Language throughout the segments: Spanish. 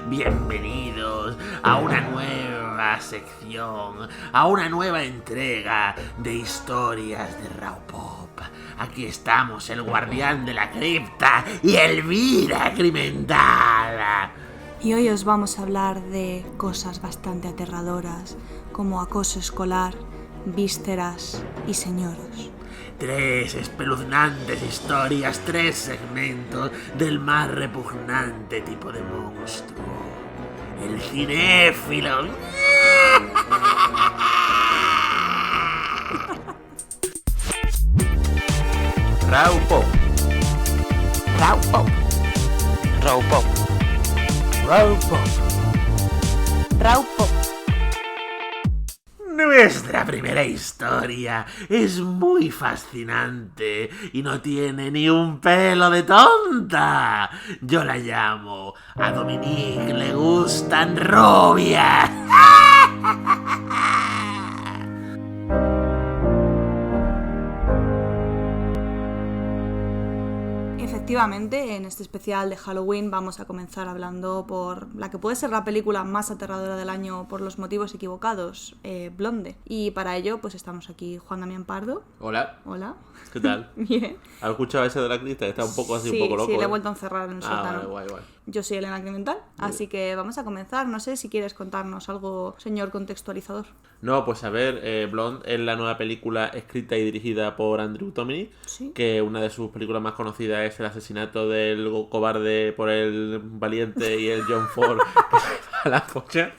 Bienvenidos a una nueva sección, a una nueva entrega de historias de Raw Pop. Aquí estamos, el guardián de la cripta y Elvira Crimental. Y hoy os vamos a hablar de cosas bastante aterradoras, como acoso escolar, vísceras y señoros. 3 espeluznantes historias, 3 segmentos del más repugnante tipo de monstruo, el cinéfilo. Raw Pop. Raw Pop. Raw Pop. Raw Pop. Raw Pop. Nuestra primera historia es muy fascinante y no tiene ni un pelo de tonta. Yo la llamo A Dominique le gustan rubias. Efectivamente, en este especial de Halloween vamos a comenzar hablando por la que puede ser la película más aterradora del año por los motivos equivocados, Blonde. Y para ello, pues estamos aquí Juan Damián Pardo. Hola. Hola. ¿Qué tal? Bien. ¿Has escuchado ese de la cripta? Está un poco así, Sí, un poco loco. sí, le he vuelto a encerrar en el sótano. Guay. Yo soy Elena Crimental, así que vamos a comenzar. No sé si quieres contarnos algo, señor contextualizador. No, pues a ver, Blonde es la nueva película escrita y dirigida por Andrew Dominik, Sí. que una de sus películas más conocidas es el asesinato del cobarde por el valiente y el John Ford a la pocha.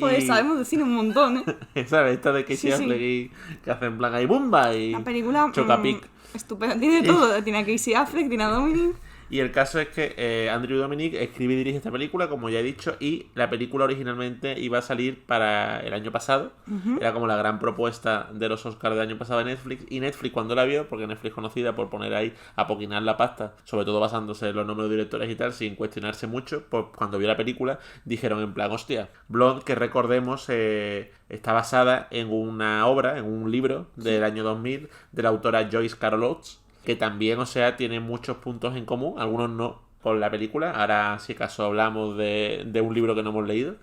Joder, Y- sabemos de cine un montón, ¿eh? ¿Sabes? Esta de Casey Sí, sí. Affleck y que hacen plan ahí ¡bumba! Y La película Chocapic. estupenda. Tiene todo. Tiene a Casey Affleck, tiene a Dominic. Y el caso es que Andrew Dominik escribe y dirige esta película, como ya he dicho, y la película originalmente iba a salir para el año pasado. Era como la gran propuesta de los Oscars del año pasado de Netflix. Y Netflix, cuando la vio, porque Netflix es conocida por poner ahí a poquinar la pasta, sobre todo basándose en los nombres de directores y tal, sin cuestionarse mucho, pues cuando vio la película dijeron en plan, hostia, Blonde, que recordemos, está basada en una obra, en un libro del año 2000 de la autora Joyce Carol Oates, que también, o sea, tiene muchos puntos en común, algunos no con la película. Ahora, si acaso, hablamos de un libro que no hemos leído.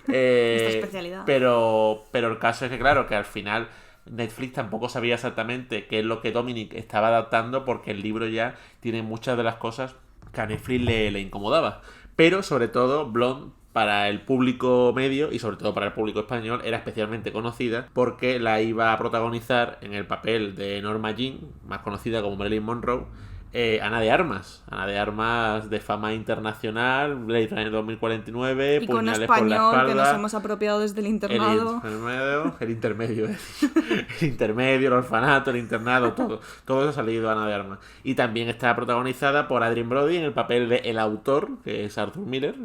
Esta especialidad. Pero el caso es que, claro, que al final Netflix tampoco sabía exactamente qué es lo que Dominic estaba adaptando, porque el libro ya tiene muchas de las cosas que a Netflix le incomodaba. Pero, sobre todo, Blonde, para el público medio y sobre todo para el público español, era especialmente conocida porque la iba a protagonizar en el papel de Norma Jean, más conocida como Marilyn Monroe, Ana de Armas. Ana de Armas de fama internacional, Blade Runner 2049, Y con puñales por la español espalda. que nos hemos apropiado desde el internado. El intermedio, el intermedio, el orfanato, el internado, todo eso ha salido de Ana de Armas. Y también está protagonizada por Adrien Brody en el papel de el autor, que es Arthur Miller,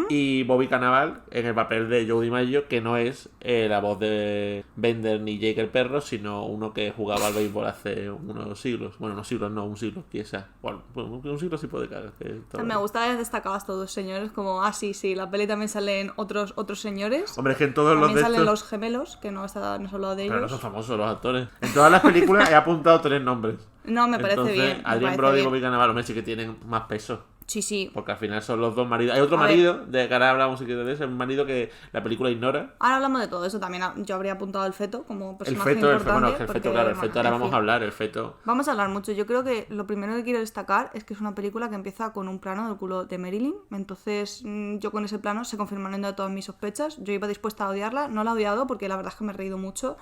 y Bobby Cannavale en el papel de Joe DiMaggio, que no es la voz de Bender ni Jake el perro, sino uno que jugaba al béisbol hace unos siglos. Bueno, un siglo, quizás. Bueno, un siglo sí puede caer. Me gusta haber destacado a estos dos señores como, sí, la peli también salen otros señores. Hombre, es que en todos los También de salen estos... los gemelos, que no se ha hablado de Pero no ellos. son famosos los actores. En todas las películas he apuntado 3 nombres. No, me parece Entonces, bien. me Adrien parece Brody y bien. Bobby Cannavale, hombre, sí que tienen más peso. Sí. Porque al final son los dos maridos. Hay otro A ver. marido, de que ahora hablamos si quieres de ese, un marido que la película ignora. Ahora hablamos de todo eso. También yo habría apuntado al feto como El personaje feto, importante. bueno, que el feto, porque, claro, el bueno, feto ahora en vamos fin. a hablar, el feto. Vamos a hablar mucho. Yo creo que lo primero que quiero destacar es que es una película que empieza con un plano del culo de Marilyn. Entonces, yo con ese plano se confirmaron ya todas mis sospechas. Yo iba dispuesta a odiarla. No la he odiado porque la verdad es que me he reído mucho.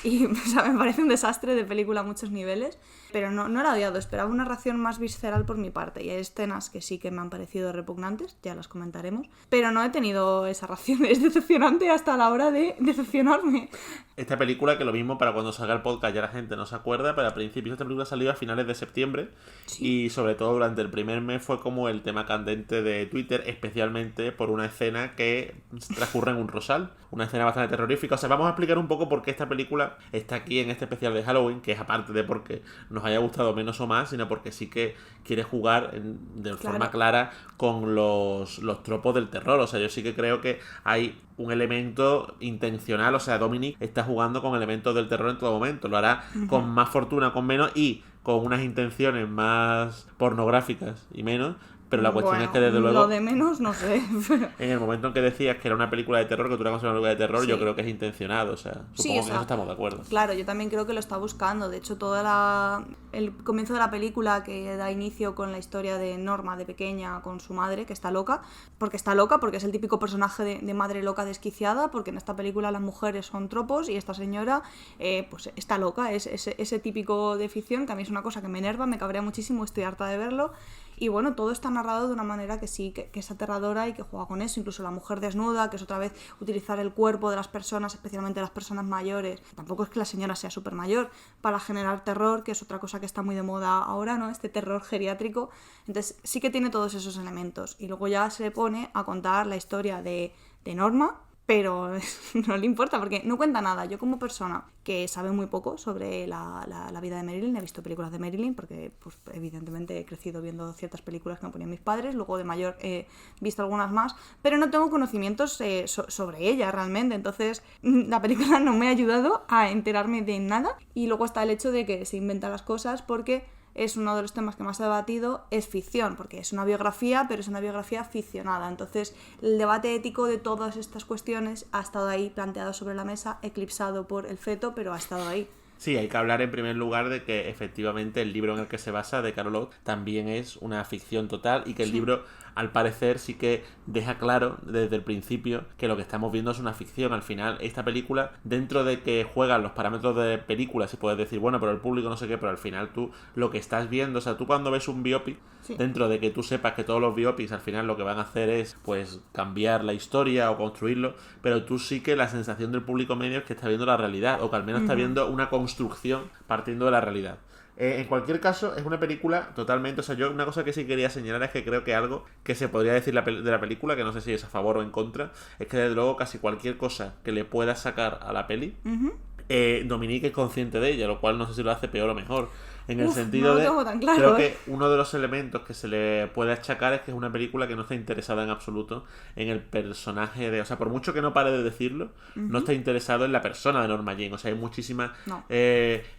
Y o sea, me parece un desastre de película a muchos niveles. Pero no la he odiado. Esperaba una reacción más visceral por mi parte. Y hay escenas que sí que me han parecido repugnantes. Ya las comentaremos. Pero no he tenido esa reacción. Es decepcionante hasta la hora de decepcionarme. Esta película, que lo mismo para cuando salga el podcast ya la gente no se acuerda, pero al principio esta película salió a finales de septiembre. Sí. Y sobre todo durante el primer mes fue como el tema candente de Twitter, especialmente por una escena que transcurre en un rosal. Una escena bastante terrorífica. O sea, vamos a explicar un poco por qué esta película está aquí en este especial de Halloween, que es aparte de porque nos haya gustado menos o más, sino porque sí que quiere jugar de forma clara con los tropos del terror. O sea, yo sí que creo que hay un elemento intencional. O sea, Dominic está jugando con elementos del terror en todo momento. Lo hará con más fortuna, con menos, y con unas intenciones más pornográficas y menos, Pero la cuestión Bueno, es que desde luego, lo de menos no sé. en el momento en que decías que era una película de terror, que tú la consideras una película de terror, Sí. yo creo que es intencionado, o sea, supongo Sí, que o en sea, eso estamos de acuerdo. Claro, yo también creo que lo está buscando. De hecho, el comienzo de la película que da inicio con la historia de Norma de pequeña con su madre, que está loca, porque es el típico personaje de madre loca desquiciada, porque en esta película las mujeres son tropos y esta señora pues está loca, es ese típico de ficción que a mí es una cosa que me enerva, me cabrea muchísimo, estoy harta de verlo. Y bueno, todo está narrado de una manera que sí, que es aterradora y que juega con eso. Incluso la mujer desnuda, que es otra vez utilizar el cuerpo de las personas, especialmente de las personas mayores. Tampoco es que la señora sea súper mayor, para generar terror, que es otra cosa que está muy de moda ahora, ¿no? Este terror geriátrico. Entonces sí que tiene todos esos elementos. Y luego ya se pone a contar la historia de Norma, pero no le importa porque no cuenta nada. Yo como persona que sabe muy poco sobre la vida de Marilyn, he visto películas de Marilyn porque pues, evidentemente he crecido viendo ciertas películas que me ponían mis padres, luego de mayor he visto algunas más, pero no tengo conocimientos sobre ella realmente, entonces la película no me ha ayudado a enterarme de nada. Y luego está el hecho de que se inventa las cosas porque es uno de los temas que más he debatido, es ficción, porque es una biografía, pero es una biografía ficcionada. Entonces, el debate ético de todas estas cuestiones ha estado ahí planteado sobre la mesa, eclipsado por el feto, pero ha estado ahí. Sí, hay que hablar en primer lugar de que efectivamente el libro en el que se basa, de Carol Oates, también es una ficción total y que el libro, al parecer, sí que deja claro desde el principio que lo que estamos viendo es una ficción. Al final, esta película, dentro de que juegan los parámetros de película, si puedes decir, bueno, pero el público no sé qué, pero al final tú lo que estás viendo, o sea, tú cuando ves un biopic, dentro de que tú sepas que todos los biopics al final lo que van a hacer es, pues, cambiar la historia o construirlo, pero tú sí que la sensación del público medio es que está viendo la realidad, o que al menos está viendo una construcción partiendo de la realidad. En cualquier caso, es una película totalmente... O sea, yo una cosa que sí quería señalar es que creo que algo que se podría decir de la película, que no sé si es a favor o en contra, es que desde luego casi cualquier cosa que le pueda sacar a la peli, Dominique es consciente de ella, lo cual no sé si lo hace peor o mejor. En el sentido no lo de... tengo tan claro, Creo que uno de los elementos que se le puede achacar es que es una película que no está interesada en absoluto en el personaje de... O sea, por mucho que no pare de decirlo, no está interesado en la persona de Norma Jean. O sea, hay muchísima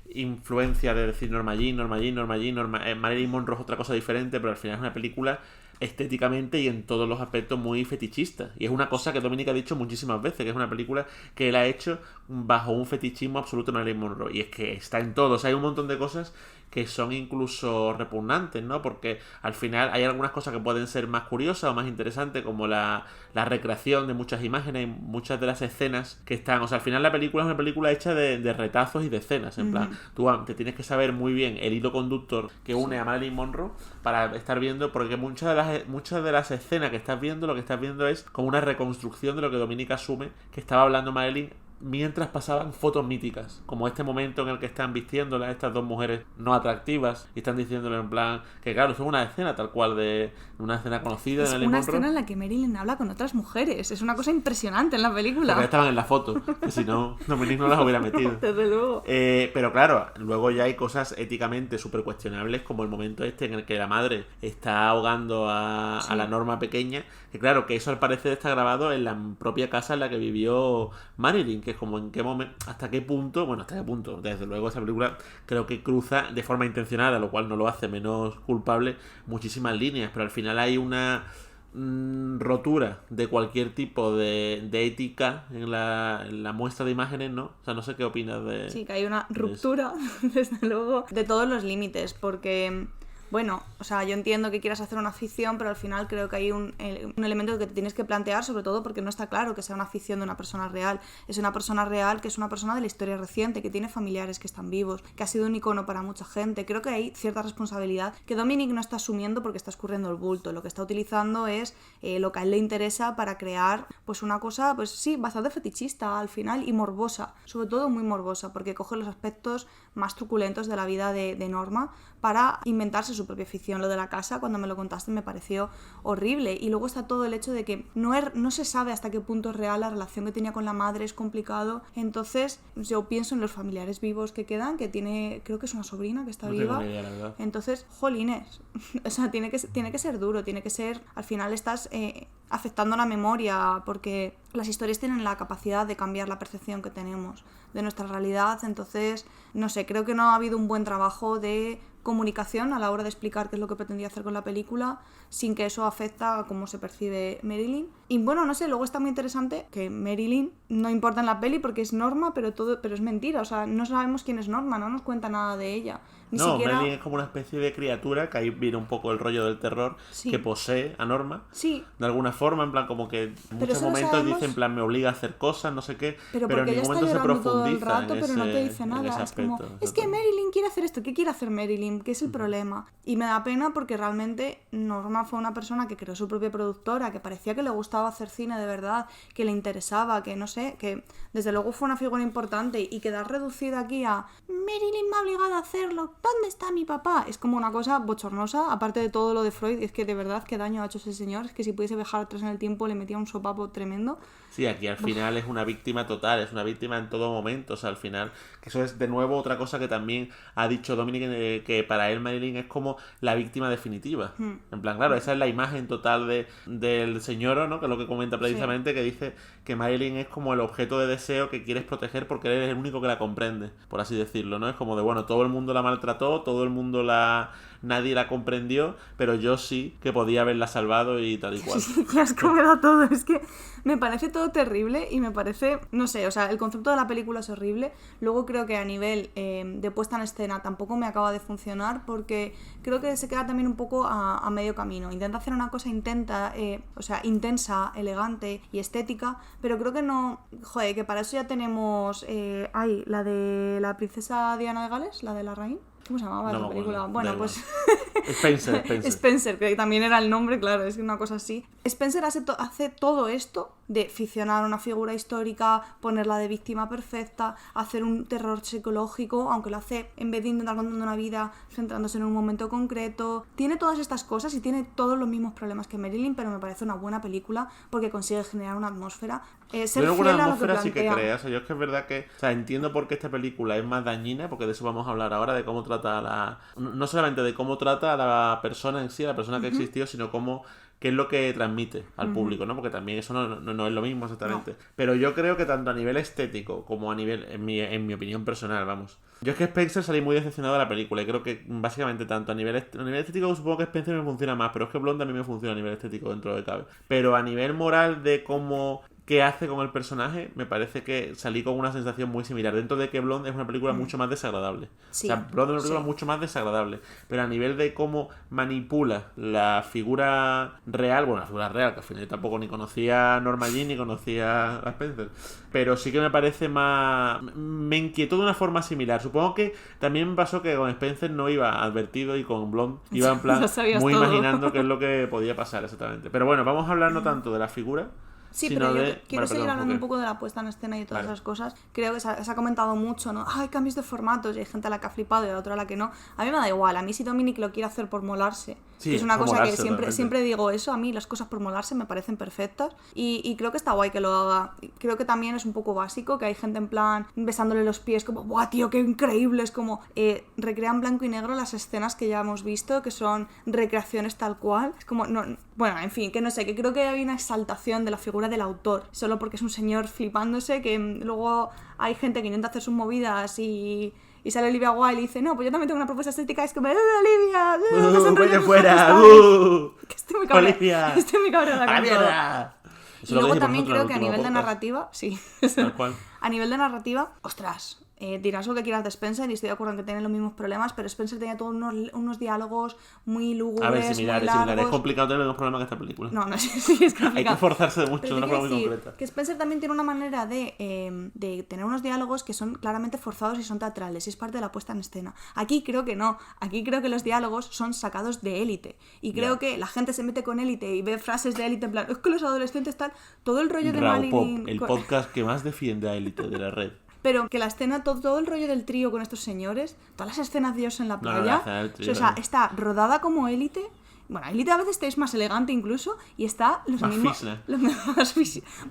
influencia de decir Norma Jean, Marilyn Monroe es otra cosa diferente, pero al final es una película estéticamente y en todos los aspectos muy fetichista. Y es una cosa que Dominic ha dicho muchísimas veces, que es una película que él ha hecho bajo un fetichismo absoluto de Marilyn Monroe. Y es que está en todo. O sea, hay un montón de cosas que son incluso repugnantes, ¿no? Porque al final hay algunas cosas que pueden ser más curiosas o más interesantes, como la recreación de muchas imágenes y muchas de las escenas que están... O sea, al final la película es una película hecha de retazos y de escenas. En plan, tú te tienes que saber muy bien el hilo conductor que une a Marilyn Monroe para estar viendo, porque muchas de las escenas que estás viendo, lo que estás viendo es como una reconstrucción de lo que Dominic asume que estaba hablando Marilyn mientras pasaban fotos míticas, como este momento en el que están vistiéndolas estas dos mujeres no atractivas y están diciéndole en plan que claro, eso es una escena tal cual de una escena conocida es de Marilyn una Monroe. escena en la que Marilyn habla con otras mujeres, es una cosa impresionante en la película. Porque estaban en la foto, que si no, Dominic no las hubiera metido. Desde luego. Pero claro, luego ya hay cosas éticamente súper cuestionables, como el momento este en el que la madre está ahogando a la Norma pequeña, que claro, que eso al parecer está grabado en la propia casa en la que vivió Marilyn, que es como en qué momento, hasta qué punto, desde luego esa película creo que cruza de forma intencionada, lo cual no lo hace menos culpable, muchísimas líneas, pero al final hay una rotura de cualquier tipo de ética en la muestra de imágenes, ¿no? O sea, no sé qué opinas de... Sí, que hay una ruptura, desde luego, de todos los límites, porque... Bueno, o sea, yo entiendo que quieras hacer una ficción, pero al final creo que hay un elemento que te tienes que plantear, sobre todo porque no está claro que sea una ficción de una persona real. Es una persona real que es una persona de la historia reciente, que tiene familiares que están vivos, que ha sido un icono para mucha gente. Creo que hay cierta responsabilidad que Dominic no está asumiendo porque está escurriendo el bulto. Lo que está utilizando es lo que a él le interesa para crear pues una cosa, pues sí, bastante fetichista al final y morbosa. Sobre todo muy morbosa, porque coge los aspectos más truculentos de la vida de Norma para inventarse su propia ficción. Lo de la casa, cuando me lo contaste, me pareció horrible. Y luego está todo el hecho de que no se sabe hasta qué punto es real la relación que tenía con la madre, es complicado. Entonces, yo pienso en los familiares vivos que quedan, que tiene, creo que es una sobrina que está viva. Tengo ni idea, la verdad. Entonces, jolines. O sea, tiene que ser duro, tiene que ser... Al final estás afectando la memoria, porque las historias tienen la capacidad de cambiar la percepción que tenemos de nuestra realidad. Entonces, no sé, creo que no ha habido un buen trabajo de comunicación a la hora de explicar qué es lo que pretendía hacer con la película, sin que eso afecta a cómo se percibe Marilyn. Y bueno, no sé, luego está muy interesante que Marilyn no importa en la peli porque es Norma, pero es mentira, o sea, no sabemos quién es Norma, no nos cuenta nada de ella. Ni no, siquiera... Marilyn es como una especie de criatura, que ahí viene un poco el rollo del terror, Sí. que posee a Norma. Sí. De alguna forma, en plan, como que en muchos eso lo momentos sabemos... dice, en plan, me obliga a hacer cosas, no sé qué, Pero pero en porque ella ningún está momento se llorando todo el profundiza rato, en pero ese, no te dice en nada. ese Es como, aspecto. es que Marilyn quiere hacer esto. ¿Qué quiere hacer Marilyn? ¿Qué es el problema? Y me da pena porque realmente Norma fue una persona que creó su propia productora, que parecía que le gustaba hacer cine de verdad, que le interesaba, que no sé, que desde luego fue una figura importante, y quedar reducida aquí a Marilyn me ha obligado a hacerlo, ¿dónde está mi papá? Es como una cosa bochornosa, aparte de todo lo de Freud. Es que de verdad qué daño ha hecho ese señor, es que si pudiese viajar atrás en el tiempo le metía un sopapo tremendo. Sí, aquí al final es una víctima total, es una víctima en todo momento, o sea, al final, que eso es de nuevo otra cosa que también ha dicho Dominic, que para él Marilyn es como la víctima definitiva. En plan, claro, esa es la imagen total del señor, ¿no? Que es lo que comenta precisamente, que dice que Marilyn es como el objeto de deseo que quieres proteger porque él es el único que la comprende, por así decirlo, ¿no? Es como de, bueno, todo el mundo la maltrató, todo el mundo nadie la comprendió, pero yo sí que podía haberla salvado y tal y cual. Qué asco me da todo, es que me parece todo terrible y me parece, no sé, o sea, el concepto de la película es horrible. Luego creo que a nivel de puesta en escena tampoco me acaba de funcionar, porque creo que se queda también un poco a medio camino. Intenta hacer una cosa intensa, elegante y estética, pero creo que no, joder, que para eso ya tenemos, la de la princesa Diana de Gales, la de la reina. ¿Cómo se llamaba esa película? Bueno, pues... Spencer, que también era el nombre, claro, es una cosa así. Spencer hace todo esto de ficcionar una figura histórica, ponerla de víctima perfecta, hacer un terror psicológico, aunque lo hace en vez de intentar contar una vida centrándose en un momento concreto. Tiene todas estas cosas y tiene todos los mismos problemas que Marilyn, pero me parece una buena película porque consigue generar una atmósfera. Ser yo fiel a lo que atmósfera sí que plantea. creo, o sea, yo es que es verdad que, o sea, entiendo por qué esta película es más dañina, porque de eso vamos a hablar ahora, de cómo trata no solamente de cómo trata a la persona en sí, a la persona que existió, sino qué es lo que transmite al público, ¿no? Porque también eso no es lo mismo exactamente. No. Pero yo creo que tanto a nivel estético como a nivel, en mi opinión personal, vamos. Yo es que Spencer salí muy decepcionado de la película y creo que básicamente tanto a nivel estético supongo que Spencer me funciona más, pero es que Blonde a mí me funciona a nivel estético dentro de lo que cabe. Pero a nivel moral de cómo... ¿Qué hace con el personaje? Me parece que salí con una sensación muy similar. Dentro de que Blonde es una película mucho más desagradable. Sí, o sea, Blonde es una película mucho más desagradable. Pero a nivel de cómo manipula la figura real, bueno, la figura real, que al final tampoco ni conocía a Norma Jean ni conocía a Spencer. Pero sí que me parece más... Me inquietó de una forma similar. Supongo que también me pasó que con Spencer no iba advertido y con Blonde iba en plan muy todo. Imaginando qué es lo que podía pasar exactamente. Pero bueno, vamos a hablar no tanto de la figura, sí, pero yo quiero seguir hablando un poco de la puesta en escena y de todas esas cosas. Creo que se ha comentado mucho, ¿no? Hay cambios de formatos y hay gente a la que ha flipado y a otra a la que no. A mí me da igual. A mí si Dominic lo quiere hacer por molarse, que es una cosa que siempre digo eso, a mí las cosas por molarse me parecen perfectas y creo que está guay que lo haga. Creo que también es un poco básico, que hay gente en plan besándole los pies como, ¡buah, tío, qué increíble! Es como, recrean blanco y negro las escenas que ya hemos visto, que son recreaciones tal cual. Es como, no, bueno, en fin, que no sé, que creo que hay una exaltación de la figura del autor, solo porque es un señor flipándose, que luego hay gente que intenta hacer sus movidas y sale Olivia Wilde y dice, no, pues yo también tengo una propuesta estética, es como, Olivia, vaya fuera, que estoy muy cabreada, con todo. Y luego también creo que a nivel de narrativa, sí, a nivel de narrativa, ostras, dirás lo que quieras de Spencer y estoy de acuerdo en que tienen los mismos problemas, pero Spencer tenía todos unos diálogos muy lúgubres, a ver, similares. Es complicado tener los mismos problemas que esta película. No, sí, es complicado. Hay que esforzarse mucho de una forma muy concreta. Que Spencer también tiene una manera de tener unos diálogos que son claramente forzados y son teatrales, y es parte de la puesta en escena. Aquí creo que no. Aquí creo que los diálogos son sacados de Élite. Y creo que la gente se mete con Élite y ve frases de Élite en plan, es que los adolescentes tal, todo el rollo de Marilyn... el podcast que más defiende a Élite de la red. Pero que la escena, todo el rollo del trío con estos señores, todas las escenas de ellos en la playa, está rodada como Élite. Bueno, Élite a veces es más elegante incluso, y está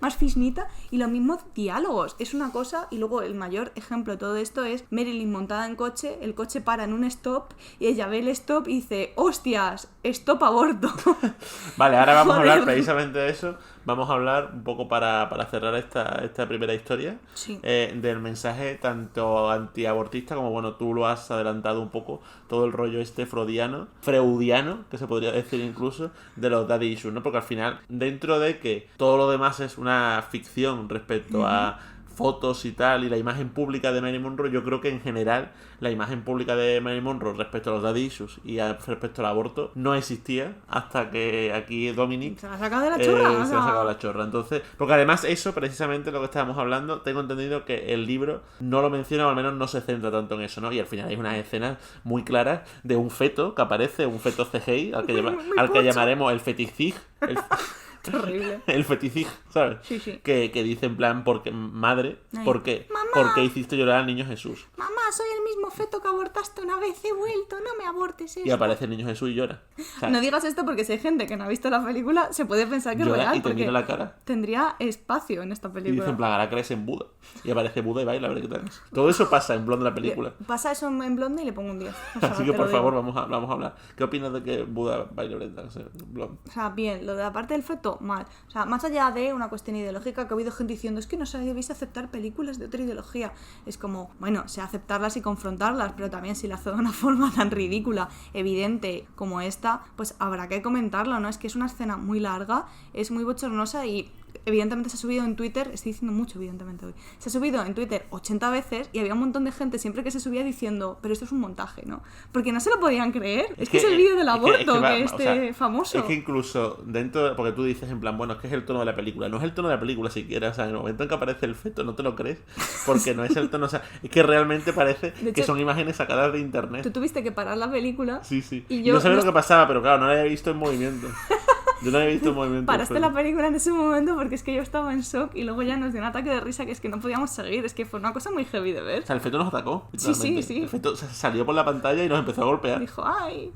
más fisnita, y los mismos diálogos. Es una cosa, y luego el mayor ejemplo de todo esto es Marilyn montada en coche, el coche para en un stop, y ella ve el stop y dice, ¡hostias! ¡Stop aborto! Vale, ahora vamos a hablar precisamente de eso, vamos a hablar un poco para cerrar esta primera historia, Sí. Del mensaje tanto antiabortista como, bueno, tú lo has adelantado un poco, todo el rollo freudiano, que se podría decir incluso, de los daddy issues, ¿no? Porque al final, dentro de que todo lo demás es una ficción respecto a fotos y tal, y la imagen pública de Marilyn Monroe, yo creo que en general la imagen pública de Marilyn Monroe respecto a los daddy issues y respecto al aborto no existía hasta que aquí Dominic Se la ha sacado de la chorra. o se sea, ha sacado la chorra. Entonces, porque además eso, precisamente lo que estábamos hablando, tengo entendido que el libro no lo menciona, o al menos no se centra tanto en eso, ¿no? Y al final hay unas escenas muy claras de un feto que aparece, un feto CGI, al que, Muy al que pocho. llamaremos el feticig. Terrible. El feticig, ¿sabes? Sí, sí. Que dice en plan, porque madre, Ay, ¿por qué? mamá. ¿Por qué hiciste llorar al niño Jesús? Mamá, soy el mismo feto que abortaste una vez, he vuelto, no me abortes eso. Y aparece el niño Jesús y llora. O sea, No digas esto porque si hay gente que no ha visto la película, se puede pensar que es llora real. y te porque mira la cara. tendría espacio en esta Y película. dice en plan, ahora crees en Buda. Y aparece Buda y baila, a ver qué tal. Todo eso pasa en Blonde de la película. Pasa eso en Blonde y le pongo un 10. O sea, Así que te por lo digo. favor, vamos a hablar. ¿Qué opinas de que Buda baile breakdance en Blonde? O sea, bien, lo de la parte del feto, mal. O sea, más allá de una cuestión ideológica, que ha habido gente diciendo, es que no sabéis aceptar películas de otra ideología. Es como, bueno, sé aceptarlas y confrontarlas, pero también si la hace de una forma tan ridícula, evidente como esta, pues habrá que comentarlo, ¿no? Es que es una escena muy larga, es muy bochornosa y evidentemente se ha subido en Twitter, estoy diciendo mucho evidentemente hoy, se ha subido en Twitter 80 veces y había un montón de gente siempre que se subía diciendo, pero esto es un montaje, ¿no? Porque no se lo podían creer. Es que es el vídeo del aborto famoso. Es que incluso dentro, porque tú dices en plan, bueno, es que es el tono de la película. No es el tono de la película siquiera, o sea, en el momento en que aparece el feto no te lo crees, porque no es el tono, o sea, es que realmente parece De que hecho, son imágenes sacadas de internet. Tú tuviste que parar la película. Sí, sí. Y Y yo no sabía no- lo que pasaba, pero claro, no la había visto en movimiento. Yo no había visto en movimiento. Paraste pero- la película en ese momento porque es que yo estaba en shock y luego ya nos dio un ataque de risa que es que no podíamos seguir. Es que fue una cosa muy heavy de ver. O sea, el feto nos atacó. Sí, sí, literalmente. sí. El feto salió por la pantalla y nos empezó a golpear. Dijo, ay,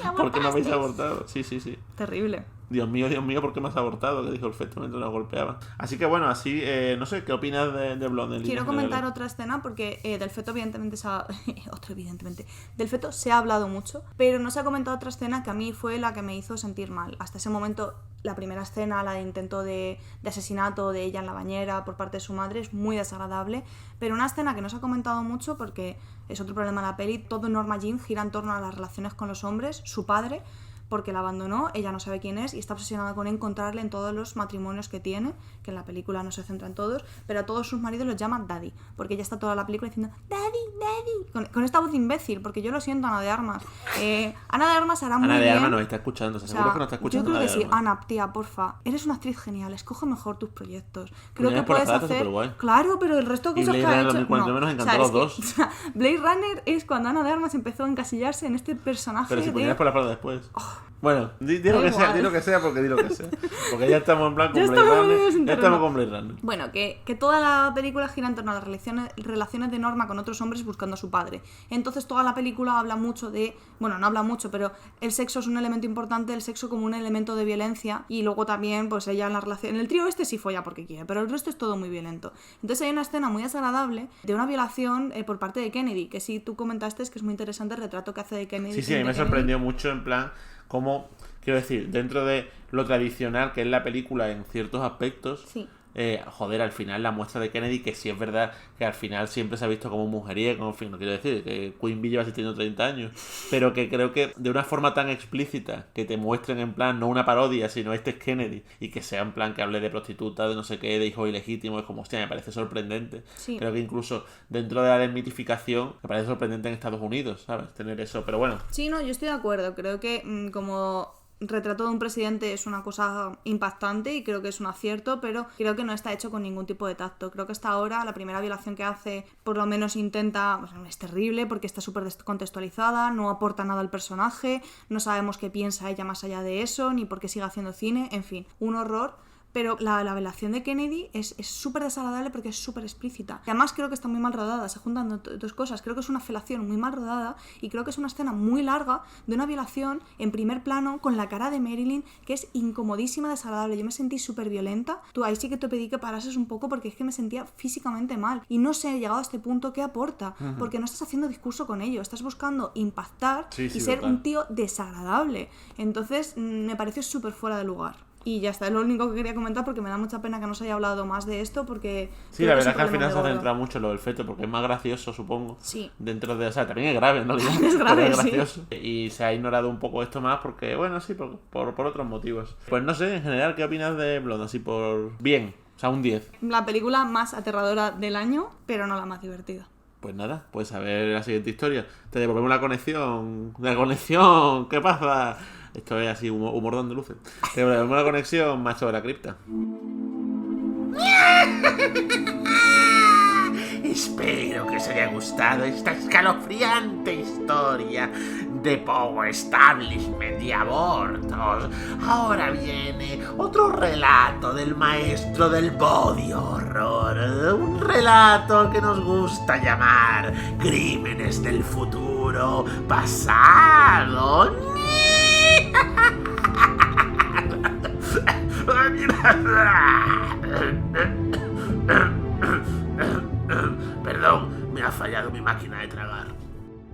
me ¿Por qué me habéis abortasteis". abortado? Sí, sí, sí. Terrible. Dios mío, ¿por qué me has abortado? Que dijo el feto mientras nos golpeaba. Así que bueno, así, no sé, ¿qué opinas de Blonde? en Quiero líneas comentar generales? otra escena porque del feto evidentemente del feto se ha hablado mucho, pero no se ha comentado otra escena que a mí fue la que me hizo sentir mal. Hasta ese momento, la primera escena, la de intento de asesinato de ella en la bañera por parte de su madre, es muy desagradable, pero una escena que no se ha comentado mucho porque es otro problema de la peli, todo Norma Jean gira en torno a las relaciones con los hombres, su padre, porque la abandonó, ella no sabe quién es y está obsesionada con encontrarle en todos los matrimonios que tiene, que en la película no se centra en todos, pero a todos sus maridos los llama daddy, porque ella está toda la película diciendo daddy, daddy, con esta voz imbécil, porque yo lo siento, Ana de Armas. Ana de Armas hará muy Ana de bien. Armas nos está escuchando, O seguro sea, que nos está escuchando. yo creo Ana que de sí, Armas. Ana, tía, porfa, eres una actriz genial, escoge mejor tus proyectos. Creo Puñales que por la puedes Plata, hacer... superguay. Claro, pero el resto de Y cosas que Blade ha Runner hecho... 2049 nos encantó es los que, dos. o sea, Blade Runner es cuando Ana de Armas empezó a encasillarse en este personaje Pero si de... ponías por la plata después. Bueno, di lo Da que sea, igual. di lo que sea porque di lo que sea. Porque ya estamos en plan con Ya Blade estamos Runner. metidos en Ya terreno. estamos con Blade Runner. Bueno, que toda la película gira en torno a las relaciones de Norma con otros hombres buscando a su padre. Entonces toda la película habla mucho de... Bueno, no habla mucho, pero el sexo es un elemento importante, el sexo como un elemento de violencia. Y luego también, pues ella en la relación... En el trío este sí folla porque quiere, pero el resto es todo muy violento. Entonces hay una escena muy desagradable de una violación por parte de Kennedy, que sí tú comentaste que es muy interesante el retrato que hace de Kennedy. Sí, sí, a mí me sorprendió mucho en plan cómo, quiero decir, dentro de lo tradicional que es la película en ciertos aspectos, Sí. Joder, al final la muestra de Kennedy, que sí es verdad que al final siempre se ha visto como mujeriego, en fin, no quiero decir que Queen Bee lleva asistiendo 30 años, pero que creo que de una forma tan explícita, que te muestren en plan, no una parodia, sino este es Kennedy, y que sea en plan que hable de prostituta, de no sé qué, de hijo ilegítimo, es como, hostia, me parece sorprendente. Sí. Creo que incluso dentro de la desmitificación, me parece sorprendente en Estados Unidos, ¿sabes? Tener eso, pero bueno. Sí, no, yo estoy de acuerdo. Creo que como retrato de un presidente es una cosa impactante y creo que es un acierto, pero creo que no está hecho con ningún tipo de tacto. Creo que hasta ahora la primera violación que hace por lo menos intenta... Pues, es terrible porque está súper descontextualizada, no aporta nada al personaje, no sabemos qué piensa ella más allá de eso, ni por qué sigue haciendo cine, en fin, un horror. Pero la violación de Kennedy es súper desagradable porque es súper explícita. Y además creo que está muy mal rodada, se juntan dos cosas. Creo que es una felación muy mal rodada y creo que es una escena muy larga de una violación en primer plano con la cara de Marilyn que es incomodísima, desagradable. Yo me sentí súper violenta. Tú ahí sí que te pedí que parases un poco porque es que me sentía físicamente mal. Y no sé, llegado a este punto, ¿qué aporta? Porque no estás haciendo discurso con ello, estás buscando impactar Sí, sí, y ser total. un tío desagradable. Entonces me pareció súper fuera de lugar. Y ya está, es lo único que quería comentar porque me da mucha pena que no se haya hablado más de esto porque... Sí, la verdad es que al final se ha centrado mucho en lo del feto porque es más gracioso, supongo. Sí. Dentro de... O sea, también es grave, ¿no? Es grave, pero es sí. gracioso. Y se ha ignorado un poco esto más porque, bueno, sí, por otros motivos. Pues no sé, en general, ¿qué opinas de Blonde? Así por... Bien, o sea, un 10. La película más aterradora del año, pero no la más divertida. Pues nada, pues a ver la siguiente historia. Te devolvemos la conexión. La conexión, ¿qué pasa? Esto es así, humor de andaluces. Te devolvemos la conexión, macho de la cripta. Espero que os haya gustado esta escalofriante historia de Power Establishment y abortos. Ahora viene otro relato del maestro del body horror. Un relato que nos gusta llamar Crímenes del futuro pasado. Perdón, me ha fallado mi máquina de tragar.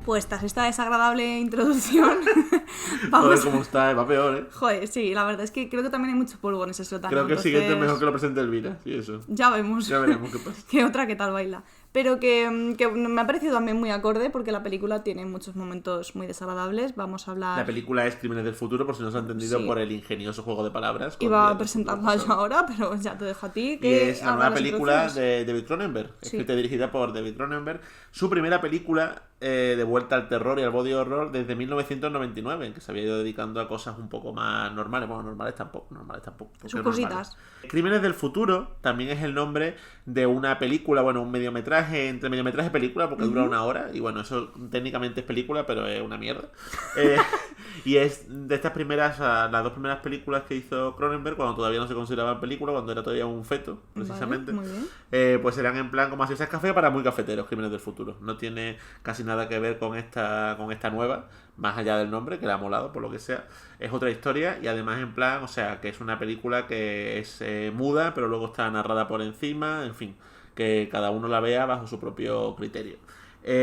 Pues tras esta desagradable introducción, Joder, vamos... cómo está, va peor, ¿eh? Joder, sí, la verdad es que creo que también hay mucho polvo en ese sótano. Creo que el siguiente es entonces mejor que lo presente Elvira, sí, eso. Ya vemos. Ya veremos qué pasa. Que otra que tal baila. Pero que me ha parecido también muy acorde porque la película tiene muchos momentos muy desagradables. Vamos a hablar... La película es Crímenes del futuro, por si no se ha entendido, Sí. por el ingenioso juego de palabras. con Iba Días a del presentarla futuro yo ahora, pero ya te dejo a ti. Y Que es la haga nueva las película introducciones. de David Cronenberg, Sí. escrita y dirigida por David Cronenberg. Su primera película de vuelta al terror y al body horror desde 1999, en que se había ido dedicando a cosas un poco más normales. Bueno, normales tampoco. porque Son normales. cositas. Crímenes del futuro también es el nombre de una película, bueno, un mediometraje, entre mediometraje y película, porque dura una hora, y bueno, eso técnicamente es película, pero es una mierda. Y es de estas primeras, las dos primeras películas que hizo Cronenberg, cuando todavía no se consideraba película, cuando era todavía un feto, precisamente. Vale, muy bien. Pues eran en plan como así esas café para muy cafeteros, Crímenes del futuro. No tiene casi nada que ver con esta nueva, más allá del nombre, que le ha molado, por lo que sea. Es otra historia y además en plan, o sea, que es una película que es muda, pero luego está narrada por encima, en fin, que cada uno la vea bajo su propio criterio.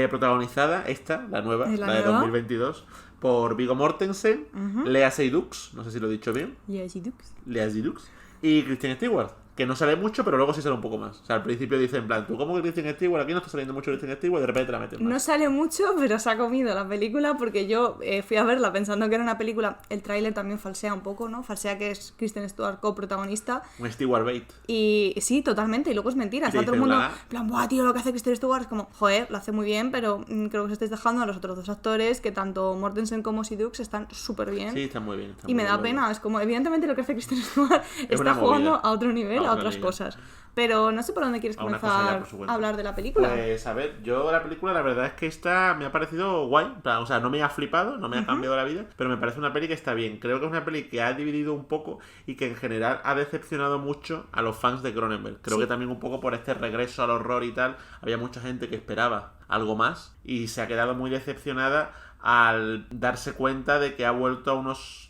Protagonizada esta, la nueva, ¿Es la la de nueva? 2022, por Viggo Mortensen, Lea Seydoux, no sé si lo he dicho bien, Yes, y Dux. Lea Seydoux, y Kristen Stewart, que no sale mucho, pero luego sí sale un poco más. O sea, al principio dice en plan, tú como que Kristen Stewart, aquí no está saliendo mucho Kristen Stewart, y de repente te la meten más. No sale mucho, pero se ha comido la película porque yo fui a verla pensando que era una película. El tráiler también falsea un poco, ¿no? Falsea que es Kristen Stewart coprotagonista. Un Stewart Bate. Y sí, totalmente, y luego es mentira. Y te Está todo el dicen, mundo, "Bla". en plan, buah, tío, lo que hace Kristen Stewart es como, joder, lo hace muy bien, pero creo que os estáis dejando a los otros dos actores, que tanto Mortensen como Sidux están súper bien. Sí, está muy bien. Y me da pena, es como, evidentemente lo que hace Kristen Stewart está una jugando movida. a otro nivel, A a otra otras liga. cosas. Pero no sé por dónde quieres A una cosa ya comenzar por su cuenta. a hablar de la película. Pues a ver, yo la película la verdad es que esta me ha parecido guay, en plan, o sea, no me ha flipado, no me ha cambiado la vida, pero me parece una peli que está bien. Creo que es una peli que ha dividido un poco y que en general ha decepcionado mucho a los fans de Cronenberg. Creo Sí. que también un poco por este regreso al horror y tal, había mucha gente que esperaba algo más y se ha quedado muy decepcionada al darse cuenta de que ha vuelto a unos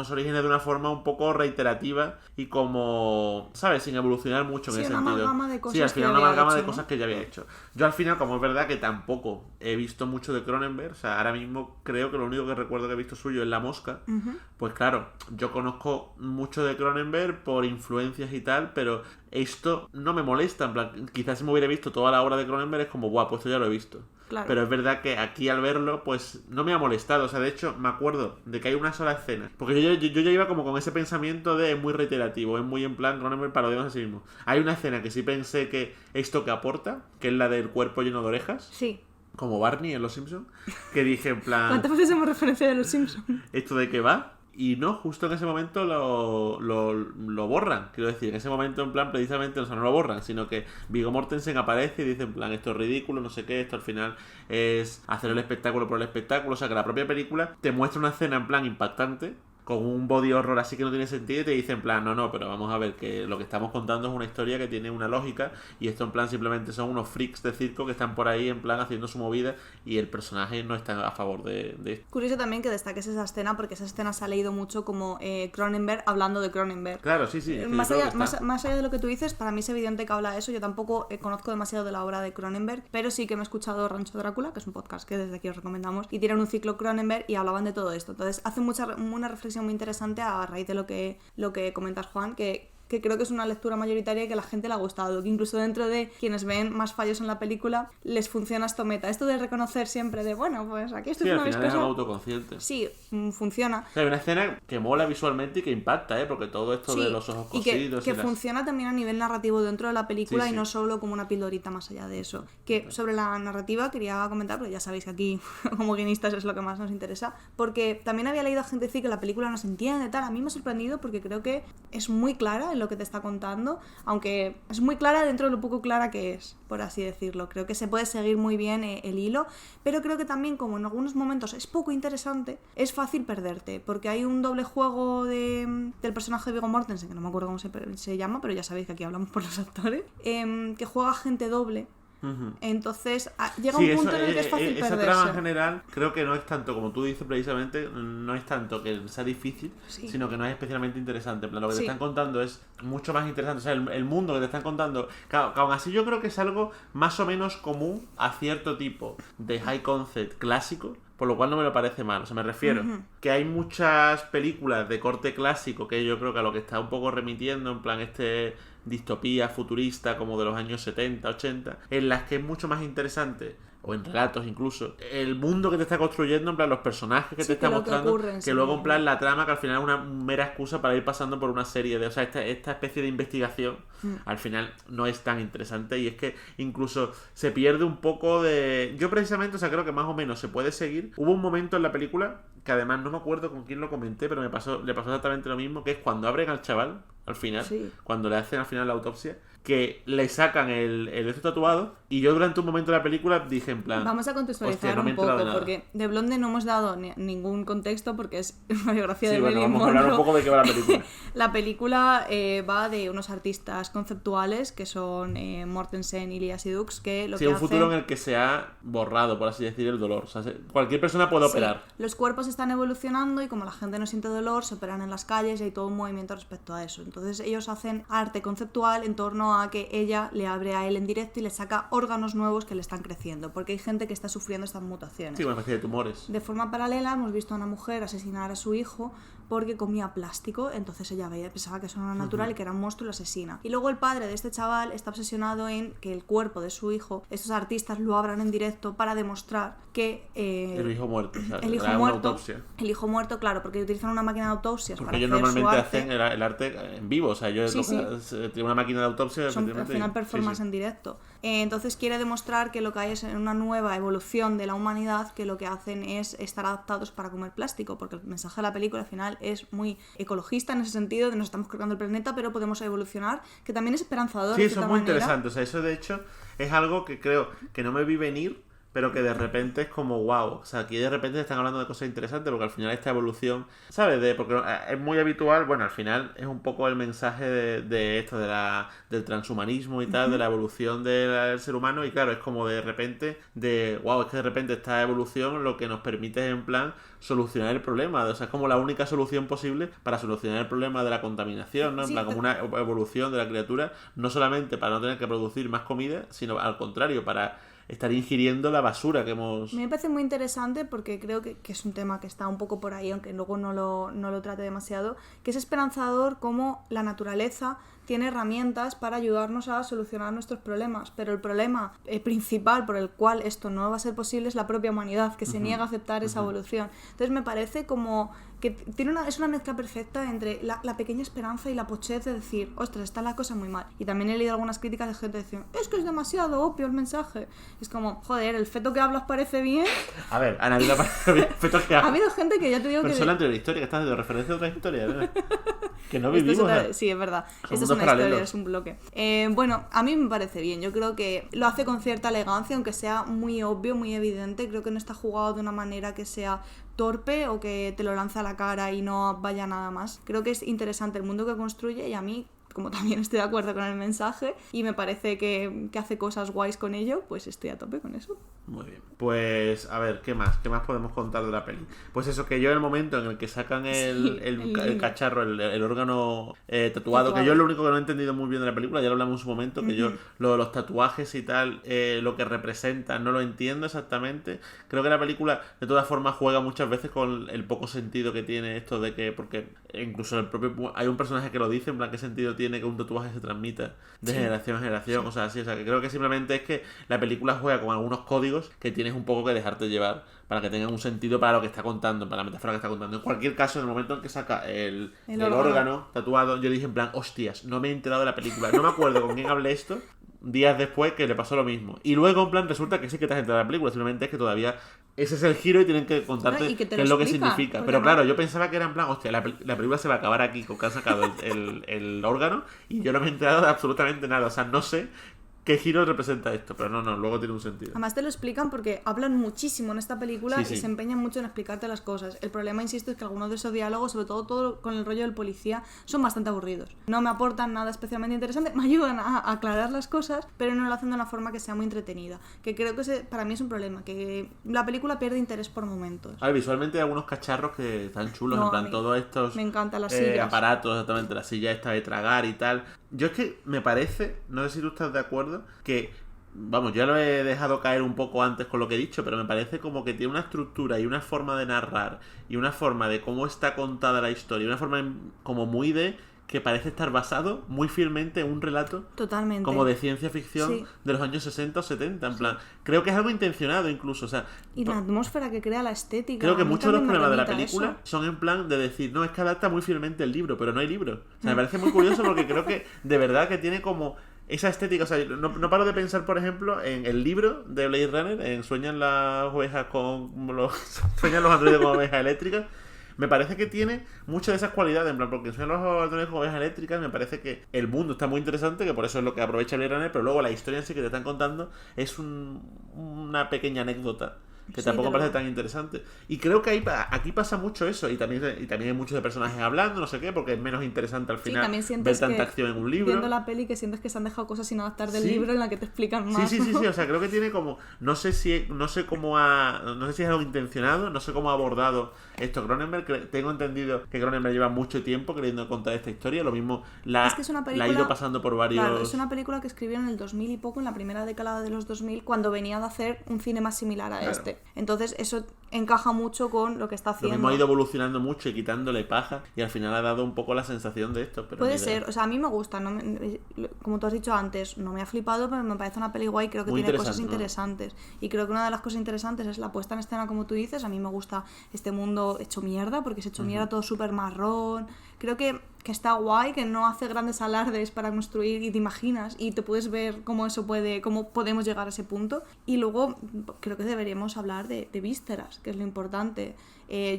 orígenes de una forma un poco reiterativa y como, ¿sabes? Sin evolucionar mucho en Sí, ese una sentido. amalgama de cosas Sí, al que final una había amalgama hecho, de ¿no? cosas que ya había hecho. Yo al final, como es verdad que tampoco he visto mucho de Cronenberg, o sea, ahora mismo creo que lo único que recuerdo que he visto suyo es La Mosca, pues claro, yo conozco mucho de Cronenberg por influencias y tal, pero esto no me molesta, en plan, quizás si me hubiera visto toda la obra de Cronenberg es como, guau, pues esto ya lo he visto. Claro. Pero es verdad que aquí al verlo, pues no me ha molestado. O sea, de hecho, me acuerdo de que hay una sola escena. Porque yo ya iba como con ese pensamiento de es muy reiterativo, es muy en plan Cronenberg parodiando a sí mismo. Hay una escena que sí pensé que esto que aporta, que es la del cuerpo lleno de orejas, Sí. como Barney en Los Simpsons, que dije en plan, ¿Cuántas veces hemos referenciado a los Simpsons? ¿esto de qué va? Y no, justo en ese momento lo borran. Quiero decir, en ese momento, en plan, precisamente, o sea, no lo borran, sino que Viggo Mortensen aparece y dice, en plan, esto es ridículo, no sé qué, esto al final es hacer el espectáculo por el espectáculo. O sea, que la propia película te muestra una escena, en plan, impactante, con un body horror así que no tiene sentido y te dice en plan, no, pero vamos a ver que lo que estamos contando es una historia que tiene una lógica y esto en plan simplemente son unos freaks de circo que están por ahí en plan haciendo su movida y el personaje no está a favor de esto. Curioso también que destaques esa escena porque esa escena se ha leído mucho como Cronenberg hablando de Cronenberg. Claro, sí, sí. Es que Más yo creo allá, que está. más allá de lo que tú dices, para mí es evidente que habla de eso. Yo tampoco conozco demasiado de la obra de Cronenberg, pero sí que me he escuchado Rancho Drácula, que es un podcast que desde aquí os recomendamos, y tienen un ciclo Cronenberg y hablaban de todo esto. Entonces hace una reflexión reflexión muy interesante a raíz de lo que comentas, Juan, que creo que es una lectura mayoritaria y que a la gente le ha gustado, que incluso dentro de quienes ven más fallos en la película les funciona esto meta. Esto de reconocer siempre de, bueno, pues aquí esto Sí, es al una final es viscosa. algo autoconsciente. Sí, funciona. O sea, hay una escena que mola visualmente y que impacta, porque todo esto de los ojos y cosidos que y las... funciona también a nivel narrativo dentro de la película Sí, y no sí. solo como una pildorita más allá de eso. Que sobre la narrativa quería comentar, porque ya sabéis que aquí como guionistas es lo que más nos interesa, porque también había leído a gente decir que la película no se entiende, tal. A mí me ha sorprendido porque creo que es muy clara en lo que te está contando, aunque es muy clara dentro de lo poco clara que es, por así decirlo. Creo que se puede seguir muy bien el hilo, pero creo que también, como en algunos momentos es poco interesante, es fácil perderte, porque hay un doble juego del personaje de Viggo Mortensen, que no me acuerdo cómo se llama, pero ya sabéis que aquí hablamos por los actores, que juega gente doble. Entonces llega un punto en el que es fácil esa perderse. trama en general creo que no es tanto, como tú dices precisamente, no es tanto que sea difícil, sino que no es especialmente interesante. En plan, lo que te están contando es mucho más interesante. O sea, el mundo que te están contando, claro, aún así yo creo que es algo más o menos común a cierto tipo de high concept clásico, por lo cual no me lo parece mal. O sea, me refiero que hay muchas películas de corte clásico que yo creo que a lo que está un poco remitiendo, en plan distopía futurista como de los años 70, 80, en las que es mucho más interesante, o en relatos incluso, el mundo que te está construyendo, en plan los personajes que te está mostrando, que luego en plan la trama, que al final es una mera excusa para ir pasando por una serie de... O sea, esta especie de investigación al final no es tan interesante, y es que incluso se pierde un poco de... Yo precisamente, o sea, creo que más o menos se puede seguir. Hubo un momento en la película, que además no me acuerdo con quién lo comenté, pero le pasó exactamente lo mismo, que es cuando abren al chaval al final, cuando le hacen al final la autopsia, que le sacan el esto tatuado, y yo durante un momento de la película dije en plan... Vamos a contextualizar hostia, no me he un poco, enterado de nada. porque de Blonde no hemos dado ningún contexto porque es una biografía Sí, de bueno, Marilyn vamos a hablar un Monroe. poco de qué va la película. La película va de unos artistas conceptuales que son Mortensen, Ilias y Dux, que lo Sí, que un futuro hacen... en el que se ha borrado, por así decir, el dolor. O sea, cualquier persona puede operar. Los cuerpos están evolucionando y como la gente no siente dolor, se operan en las calles y hay todo un movimiento respecto a eso. Entonces ellos hacen arte conceptual en torno a que ella le abre a él en directo y le saca órganos nuevos que le están creciendo, porque hay gente que está sufriendo estas mutaciones. Sí, una especie de tumores. De forma paralela hemos visto a una mujer asesinar a su hijo porque comía plástico, entonces ella pensaba que eso no era natural y que era un monstruo y lo asesina. Y luego el padre de este chaval está obsesionado en que el cuerpo de su hijo, estos artistas lo abran en directo para demostrar que... el hijo muerto, o sea, el hijo una muerto, autopsia. el hijo muerto, claro, porque utilizan una máquina de autopsias Porque para ellos hacer normalmente su arte. hacen el arte en vivo, o sea, ellos tienen una máquina de autopsia. Son al final performance en directo. Entonces quiere demostrar que lo que hay es una nueva evolución de la humanidad, que lo que hacen es estar adaptados para comer plástico, porque el mensaje de la película al final es muy ecologista en ese sentido, de nos estamos cargando el planeta, pero podemos evolucionar, que también es esperanzador. Sí, de eso es cierta muy manera. interesante. O sea, eso de hecho es algo que creo que no me vi venir, pero que de repente es como wow. O sea, aquí de repente están hablando de cosas interesantes, porque al final esta evolución, ¿sabes? Porque es muy habitual, bueno, al final es un poco el mensaje de esto, del transhumanismo y tal, de la evolución del ser humano, y claro, es como de repente, wow, es que de repente esta evolución lo que nos permite es en plan solucionar el problema, o sea, es como la única solución posible para solucionar el problema de la contaminación, ¿no? En plan, como una evolución de la criatura, no solamente para no tener que producir más comida, sino al contrario, para estar ingiriendo la basura que hemos... Me parece muy interesante porque creo que es un tema que está un poco por ahí, aunque luego no lo trate demasiado, que es esperanzador cómo la naturaleza tiene herramientas para ayudarnos a solucionar nuestros problemas, pero el problema principal por el cual esto no va a ser posible es la propia humanidad, que se niega a aceptar esa evolución. Entonces me parece como que es una mezcla perfecta entre la pequeña esperanza y la pochez de decir, ostras, está la cosa muy mal. Y también he leído algunas críticas de gente diciendo, es que es demasiado obvio el mensaje. Es como, joder, el feto que hablas parece bien. A ver, a nadie le parece bien el feto que hablas. Ha habido gente que ya te digo pero que... eso es la anterior historia, que estás de referencia a otra historia, ¿no? Que no vivimos. Sí, es verdad. Son Esto es mundos una paralelos. historia, es un bloque. Bueno, a mí me parece bien. Yo creo que lo hace con cierta elegancia, aunque sea muy obvio, muy evidente. Creo que no está jugado de una manera que sea torpe o que te lo lanza a la cara y no vaya nada más. Creo que es interesante el mundo que construye y a mí como también estoy de acuerdo con el mensaje y me parece que hace cosas guays con ello, pues estoy a tope con eso. Muy bien. Pues, a ver, ¿qué más? ¿Qué más podemos contar de la peli? Pues eso, que yo en el momento en el que sacan el cacharro, el órgano tatuado, que yo es lo único que no he entendido muy bien de la película, ya lo hablamos en su momento, que yo lo de los tatuajes y tal, lo que representan, no lo entiendo exactamente. Creo que la película, de todas formas, juega muchas veces con el poco sentido que tiene esto de que, porque incluso hay un personaje que lo dice, en plan, ¿qué sentido tiene que un tatuaje se transmita de generación a generación? O sea, así, o sea, que creo que simplemente es que la película juega con algunos códigos que tienes un poco que dejarte llevar para que tengan un sentido para lo que está contando, para la metáfora que está contando. En cualquier caso, en el momento en que saca el órgano tatuado, yo dije en plan, hostias, no me he enterado de la película. No me acuerdo con quién hablé esto días después que le pasó lo mismo. Y luego, en plan, resulta que sí que te has enterado de la película, simplemente es que todavía ese es el giro y tienen que contarte qué es lo que significa. Pero claro, yo pensaba que era en plan, hostia, la película se va a acabar aquí con que han sacado el órgano y yo no me he enterado de absolutamente nada. O sea, no sé qué giro representa esto, pero no, luego tiene un sentido. Además te lo explican porque hablan muchísimo en esta película Sí. y se empeñan mucho en explicarte las cosas. El problema, insisto, es que algunos de esos diálogos, sobre todo con el rollo del policía, son bastante aburridos. No me aportan nada especialmente interesante, me ayudan a aclarar las cosas, pero no lo hacen de una forma que sea muy entretenida. Que creo que para mí es un problema, que la película pierde interés por momentos. A ver, visualmente hay algunos cacharros que están chulos, No, en plan todos estos me encantan las sillas. aparatos, exactamente, la silla esta de tragar y tal. Yo es que me parece, no sé si tú estás de acuerdo, que, vamos, ya lo he dejado caer un poco antes con lo que he dicho, pero me parece como que tiene una estructura y una forma de narrar y una forma de cómo está contada la historia, una forma como muy de que parece estar basado muy fielmente en un relato Totalmente. como de ciencia ficción Sí. de los años 60 o 70, en plan, creo que es algo intencionado incluso, o sea, Y la atmósfera que crea la estética. creo que a mí muchos de los también me problemas de la remite a película eso. son en plan de decir, no, es que adapta muy fielmente el libro, pero no hay libro. O sea, me parece muy curioso porque creo que de verdad que tiene como esa estética. O sea, no paro de pensar, por ejemplo, en el libro de Blade Runner, en Sueñan las ovejas Sueñan los androides con ovejas eléctricas. Me parece que tiene muchas de esas cualidades, en plan, porque Sueñan los androides con ovejas eléctricas, me parece que el mundo está muy interesante, que por eso es lo que aprovecha Blade Runner, pero luego la historia en sí que te están contando es una pequeña anécdota que Sí, tampoco me parece pero- tan interesante. Y creo que aquí pasa mucho eso, y también hay muchos de personajes hablando, no sé qué, porque es menos interesante al Sí, final también ver sientes tanta que, acción en un libro. viendo la peli, que sientes que se han dejado cosas sin adaptar del Sí. libro en la que te explican más. Sí, o sea, creo que tiene como, no sé si es algo intencionado, no sé cómo ha abordado esto Cronenberg. Tengo entendido que Cronenberg lleva mucho tiempo queriendo contar esta historia, lo mismo Es que es una la ha película- ido pasando por varios. Claro, es una película que escribieron en el 2000 y poco, en la primera década de los 2000, cuando venía de hacer un cine más similar a Claro. este. Entonces eso encaja mucho con lo que está Lo haciendo. mismo ha ido evolucionando mucho y quitándole paja, y al final ha dado un poco la sensación de esto. Pero Puede ni idea. ser, o sea, a mí me gusta, como tú has dicho antes, no me ha flipado, pero me parece una peli guay, creo que Muy tiene cosas interesante, ¿no? interesantes. Y creo que una de las cosas interesantes es la puesta en escena, como tú dices. A mí me gusta este mundo hecho mierda, porque es hecho mierda, todo súper marrón. Creo que está guay, que no hace grandes alardes para construir y te imaginas y te puedes ver cómo podemos llegar a ese punto. Y luego creo que deberíamos hablar de vísceras, que es lo importante.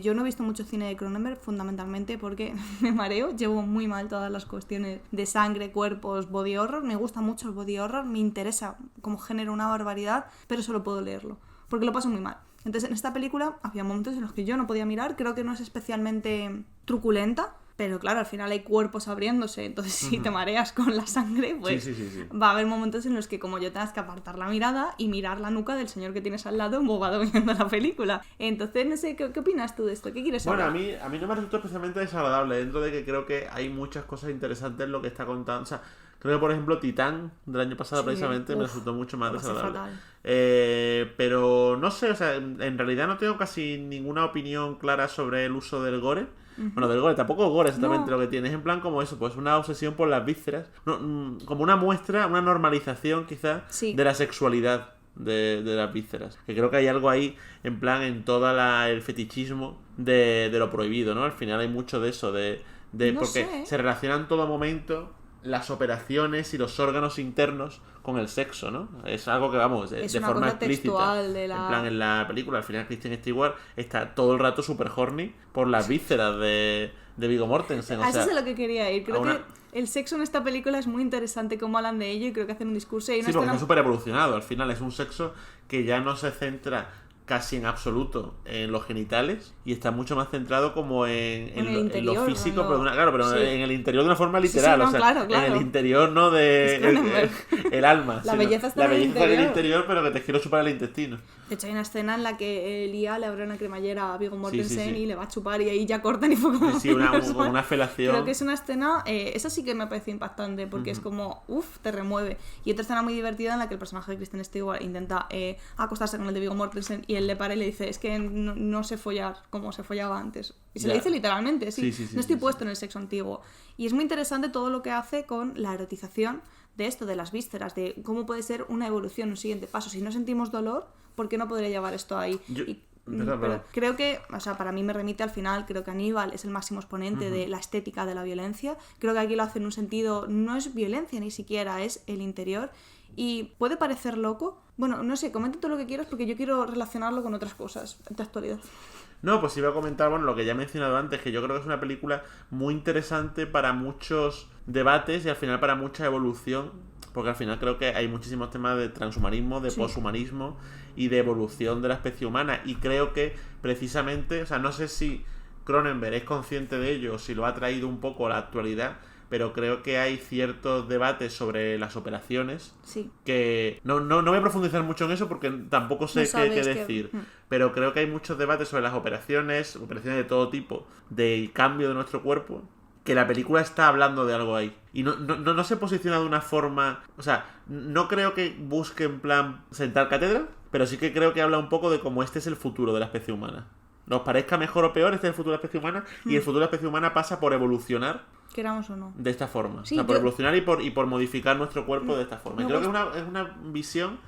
Yo no he visto mucho cine de Cronenberg, fundamentalmente porque me mareo, llevo muy mal todas las cuestiones de sangre, cuerpos, body horror. Me gusta mucho el body horror, me interesa como género una barbaridad, pero solo puedo leerlo, porque lo paso muy mal. Entonces en esta película había momentos en los que yo no podía mirar, creo que no es especialmente truculenta, pero claro, al final hay cuerpos abriéndose, entonces si te mareas con la sangre, pues Sí. va a haber momentos en los que como yo tengas que apartar la mirada y mirar la nuca del señor que tienes al lado embobado viendo la película. Entonces, no sé, ¿qué opinas tú de esto? ¿Qué quieres Bueno, saber? a mí no me resultó especialmente desagradable, dentro de que creo que hay muchas cosas interesantes en lo que está contando. O sea, creo que, por ejemplo, Titán del año pasado Sí, precisamente me uf, resultó mucho más lo pasé desagradable. fatal. Pero no sé, o sea, en realidad no tengo casi ninguna opinión clara sobre el uso del gore. Bueno, del gore, tampoco gore exactamente No. lo que tiene. Es en plan como eso, pues una obsesión por las vísceras. Como una muestra, una normalización quizás Sí. de la sexualidad de las vísceras. Que creo que hay algo ahí, en plan, en todo el fetichismo de lo prohibido, ¿no? Al final hay mucho de eso, No porque sé. se relaciona en todo momento las operaciones y los órganos internos con el sexo, ¿no? Es algo que, vamos, Es de una forma cosa explícita. textual de la- En plan, en la película, al final Kristen Stewart está todo el rato super horny por las vísceras de Viggo Mortensen. O A eso sea, es a lo que quería ir. Creo a una- que el sexo en esta película es muy interesante cómo hablan de ello y creo que hacen un discurso y hay una sí, porque escena... está súper evolucionado. Al final es un sexo que ya no se centra casi en absoluto en los genitales y está mucho más centrado como en lo físico, pero sí. en el interior de una forma literal, no, o sea, claro. en el interior, no de el alma, la belleza está en el interior, pero que te quiero chupar el intestino. De hecho hay una escena en la que Lía le abre una cremallera a Viggo Mortensen sí. y le va a chupar y ahí ya cortan y fue como... Sí, una felación. Creo que es una escena, esa sí que me parece impactante porque es como, te remueve. Y otra escena muy divertida en la que el personaje de Kristen Stewart intenta acostarse con el de Viggo Mortensen y él le para y le dice, es que no sé follar como se follaba antes. Y se lo dice literalmente, sí, no estoy puesto en el sexo antiguo. Y es muy interesante todo lo que hace con la erotización de esto, de las vísceras, de cómo puede ser una evolución, un siguiente paso. Si no sentimos dolor, ¿por qué no podría llevar esto ahí? Pero creo que, o sea, para mí me remite al final, creo que Aníbal es el máximo exponente de la estética de la violencia. Creo que aquí lo hace en un sentido, no es violencia ni siquiera, es el interior. Y puede parecer loco. Bueno, no sé, comenta todo lo que quieras porque yo quiero relacionarlo con otras cosas de actualidad. No, pues iba a comentar, lo que ya he mencionado antes, que yo creo que es una película muy interesante para muchos debates y al final para mucha evolución, porque al final creo que hay muchísimos temas de transhumanismo, de poshumanismo y de evolución de la especie humana, y creo que precisamente, o sea, no sé si Cronenberg es consciente de ello o si lo ha traído un poco a la actualidad, pero creo que hay ciertos debates sobre las operaciones que no voy a profundizar mucho en eso porque tampoco sé qué decir, pero creo que hay muchos debates sobre las operaciones de todo tipo, del cambio de nuestro cuerpo, que la película está hablando de algo ahí. Y no se posiciona de una forma... O sea, no creo que busque en plan sentar cátedra, pero sí que creo que habla un poco de cómo este es el futuro de la especie humana. Nos parezca mejor o peor, este es el futuro de la especie humana, y el futuro de la especie humana pasa por evolucionar, queramos o no, de esta forma. Sí, o sea, por evolucionar y por modificar nuestro cuerpo de esta forma. Y creo que es una visión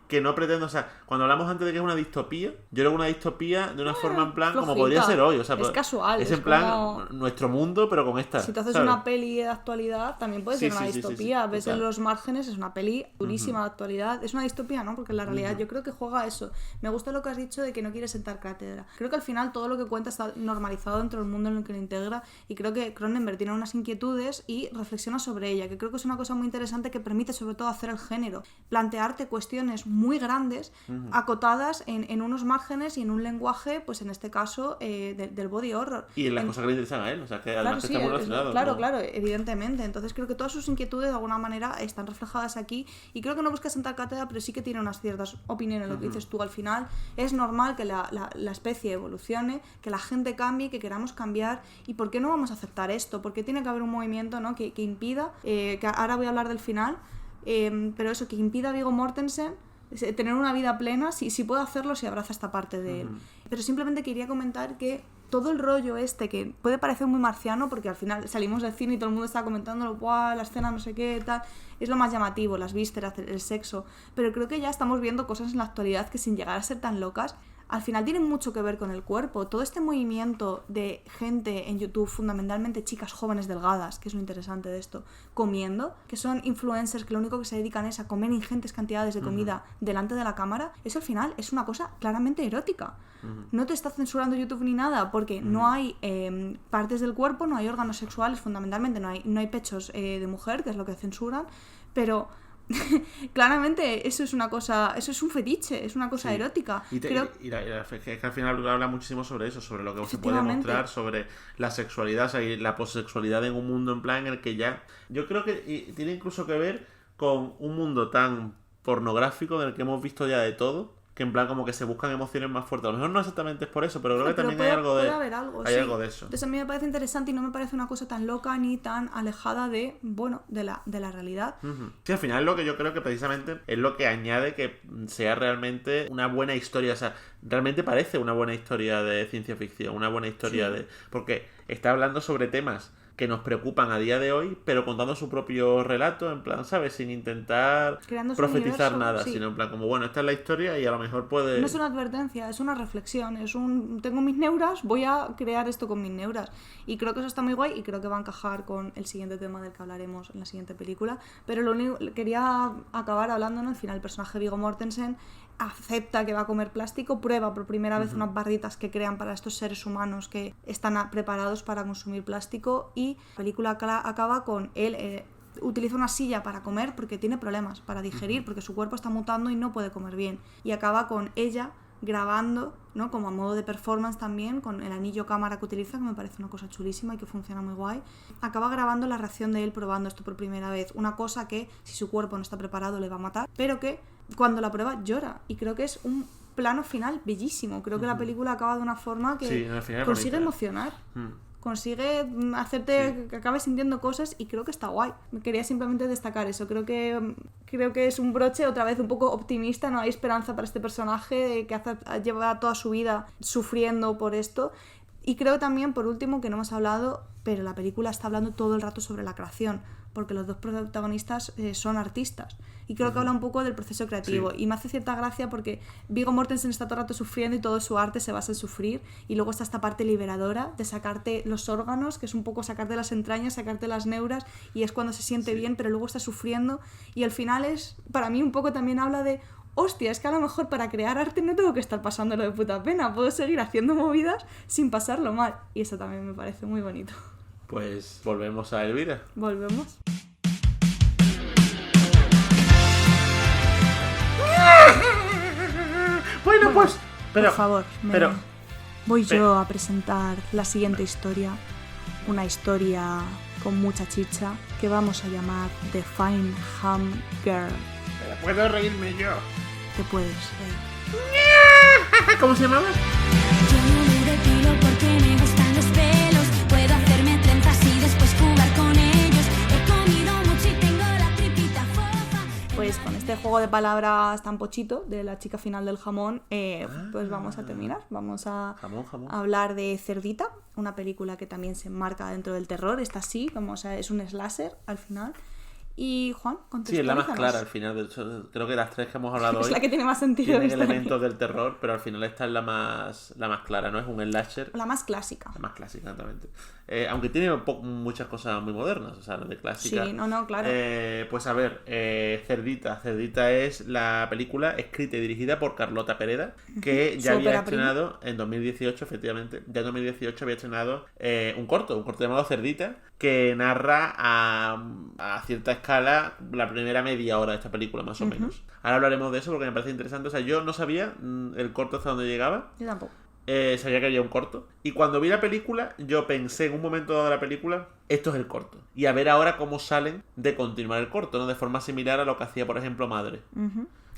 que no pretendo, o sea, cuando hablamos antes de que es una distopía, yo creo que una distopía de una forma en plan flojita, como podría ser hoy, o sea, es casual, es en plan nuestro mundo pero con esta. Si tú haces una peli de actualidad también puede ser una distopía, ves en Los Márgenes, es una peli durísima de actualidad, es una distopía, ¿no? Porque en la realidad yo creo que juega a eso. Me gusta lo que has dicho de que no quieres sentar cátedra. Creo que al final todo lo que cuenta está normalizado dentro del mundo en el que lo integra, y creo que Cronenberg tiene unas inquietudes y reflexiona sobre ella, que creo que es una cosa muy interesante que permite sobre todo hacer el género, plantearte cuestiones muy grandes acotadas en unos márgenes y en un lenguaje, pues en este caso del body horror. Y en las cosas que le interesan a él, o sea, que además está muy relacionado. Claro, evidentemente. Entonces creo que todas sus inquietudes de alguna manera están reflejadas aquí, y creo que no busca sentar cátedra, pero sí que tiene unas ciertas opiniones, lo que dices tú. Al final es normal que la especie evolucione, que la gente cambie, que queramos cambiar, y ¿por qué no vamos a aceptar esto? ¿Por qué tiene que haber un movimiento, ¿no? que impida, que ahora voy a hablar del final, pero eso, que impida a Viggo Mortensen tener una vida plena, si puede hacerlo, si abraza esta parte de él. Pero simplemente quería comentar que todo el rollo que puede parecer muy marciano, porque al final salimos del cine y todo el mundo está comentándolo, ¡guau! La escena no sé qué, tal, es lo más llamativo, las vísceras, el sexo, pero creo que ya estamos viendo cosas en la actualidad que, sin llegar a ser tan locas, al final tienen mucho que ver con el cuerpo. Todo este movimiento de gente en YouTube, fundamentalmente chicas jóvenes delgadas, que es lo interesante de esto, comiendo, que son influencers que lo único que se dedican es a comer ingentes cantidades de comida delante de la cámara, eso al final es una cosa claramente erótica. No te está censurando YouTube ni nada, porque no hay partes del cuerpo, no hay órganos sexuales, fundamentalmente no hay pechos de mujer, que es lo que censuran, pero claramente eso es una cosa, eso es un fetiche, es una cosa erótica. Y que al final habla muchísimo sobre eso, sobre lo que se puede mostrar, sobre la sexualidad, o sea, y la posexualidad en un mundo en plan en el que ya... Yo creo que tiene incluso que ver con un mundo tan pornográfico en el que hemos visto ya de todo, que en plan como que se buscan emociones más fuertes. A lo mejor no exactamente es por eso, pero creo que también hay algo de eso. Entonces a mí me parece interesante y no me parece una cosa tan loca ni tan alejada de la realidad. Sí, al final lo que yo creo que precisamente es lo que añade que sea realmente una buena historia. O sea, realmente parece una buena historia de ciencia ficción, una buena historia de... Porque está hablando sobre temas que nos preocupan a día de hoy, pero contando su propio relato, en plan, ¿sabes? Sin intentar profetizar nada, sino en plan como, bueno, esta es la historia y a lo mejor puede... No es una advertencia, es una reflexión, tengo mis neuras, voy a crear esto con mis neuras. Y creo que eso está muy guay y creo que va a encajar con el siguiente tema del que hablaremos en la siguiente película. Pero lo único, quería acabar hablando, ¿no? Al final el personaje Viggo Mortensen acepta que va a comer plástico, prueba por primera vez unas barritas que crean para estos seres humanos que están preparados para consumir plástico, y la película acaba con él utiliza una silla para comer porque tiene problemas para digerir, porque su cuerpo está mutando y no puede comer bien, y acaba con ella grabando, ¿no? Como a modo de performance también, con el anillo cámara que utiliza, que me parece una cosa chulísima y que funciona muy guay. Acaba grabando la reacción de él probando esto por primera vez. Una cosa que, si su cuerpo no está preparado, le va a matar, pero que cuando la prueba llora. Y creo que es un plano final bellísimo. Creo que la película acaba de una forma que Sí, al final consigue bonita. emocionar. Consigue hacerte que acabes sintiendo cosas y creo que está guay. Quería simplemente destacar eso. Creo que es un broche otra vez un poco optimista. No hay esperanza para este personaje que lleva toda su vida sufriendo por esto. Y creo también, por último, que no hemos hablado, pero la película está hablando todo el rato sobre la creación, porque los dos protagonistas son artistas. Y creo que habla un poco del proceso creativo. Sí. Y me hace cierta gracia porque Viggo Mortensen está todo el rato sufriendo y todo su arte se basa en sufrir. Y luego está esta parte liberadora de sacarte los órganos, que es un poco sacarte las entrañas, sacarte las neuras, y es cuando se siente bien, pero luego está sufriendo. Y al final es, para mí, un poco también habla de... Hostia, es que a lo mejor para crear arte no tengo que estar pasándolo de puta pena, puedo seguir haciendo movidas sin pasarlo mal. Y eso también me parece muy bonito. Pues volvemos a Elvira. Volvemos. Bueno, pues... Pero, por favor, pero- voy yo a presentar la siguiente historia. Una historia con mucha chicha que vamos a llamar The Fine Ham Girl. pero puedo reírme yo. Te puedes reír. ¿Cómo se llamaba? Yo no me depilo porque me gustan los pelos. Puedo hacerme trenzas y después jugar con ellos. He comido mucho y tengo la tripita fofa. Pues con este juego de palabras tan pochito de la chica final del jamón, pues vamos a terminar. Vamos a Jamón. hablar de Cerdita, una película que también se enmarca dentro del terror. Esta sí, como, o sea, es un slasher al final. Y Juan, Sí, es la más contextualízanos. clara al final. De hecho, creo que las tres que hemos hablado Es hoy la que tiene más sentido. tienen estar aquí. elementos del terror, pero al final esta es la más clara, ¿no? Es un slasher. La más clásica. La más clásica, exactamente. Aunque tiene muchas cosas muy modernas, o sea, de clásica. Sí, no, claro. Pues a ver, Cerdita. Cerdita es la película escrita y dirigida por Carlota Pereda, que ya Su había ópera prima. estrenado en 2018, efectivamente. Ya en 2018 había estrenado un corto llamado Cerdita, que narra a cierta escala la primera media hora de esta película, más o menos. Ahora hablaremos de eso porque me parece interesante. O sea, yo no sabía el corto hasta dónde llegaba. Yo tampoco. Sabía que había un corto. Y cuando vi la película, yo pensé en un momento dado de la película, esto es el corto. Y a ver ahora cómo salen de continuar el corto, ¿no? De forma similar a lo que hacía, por ejemplo, Madre.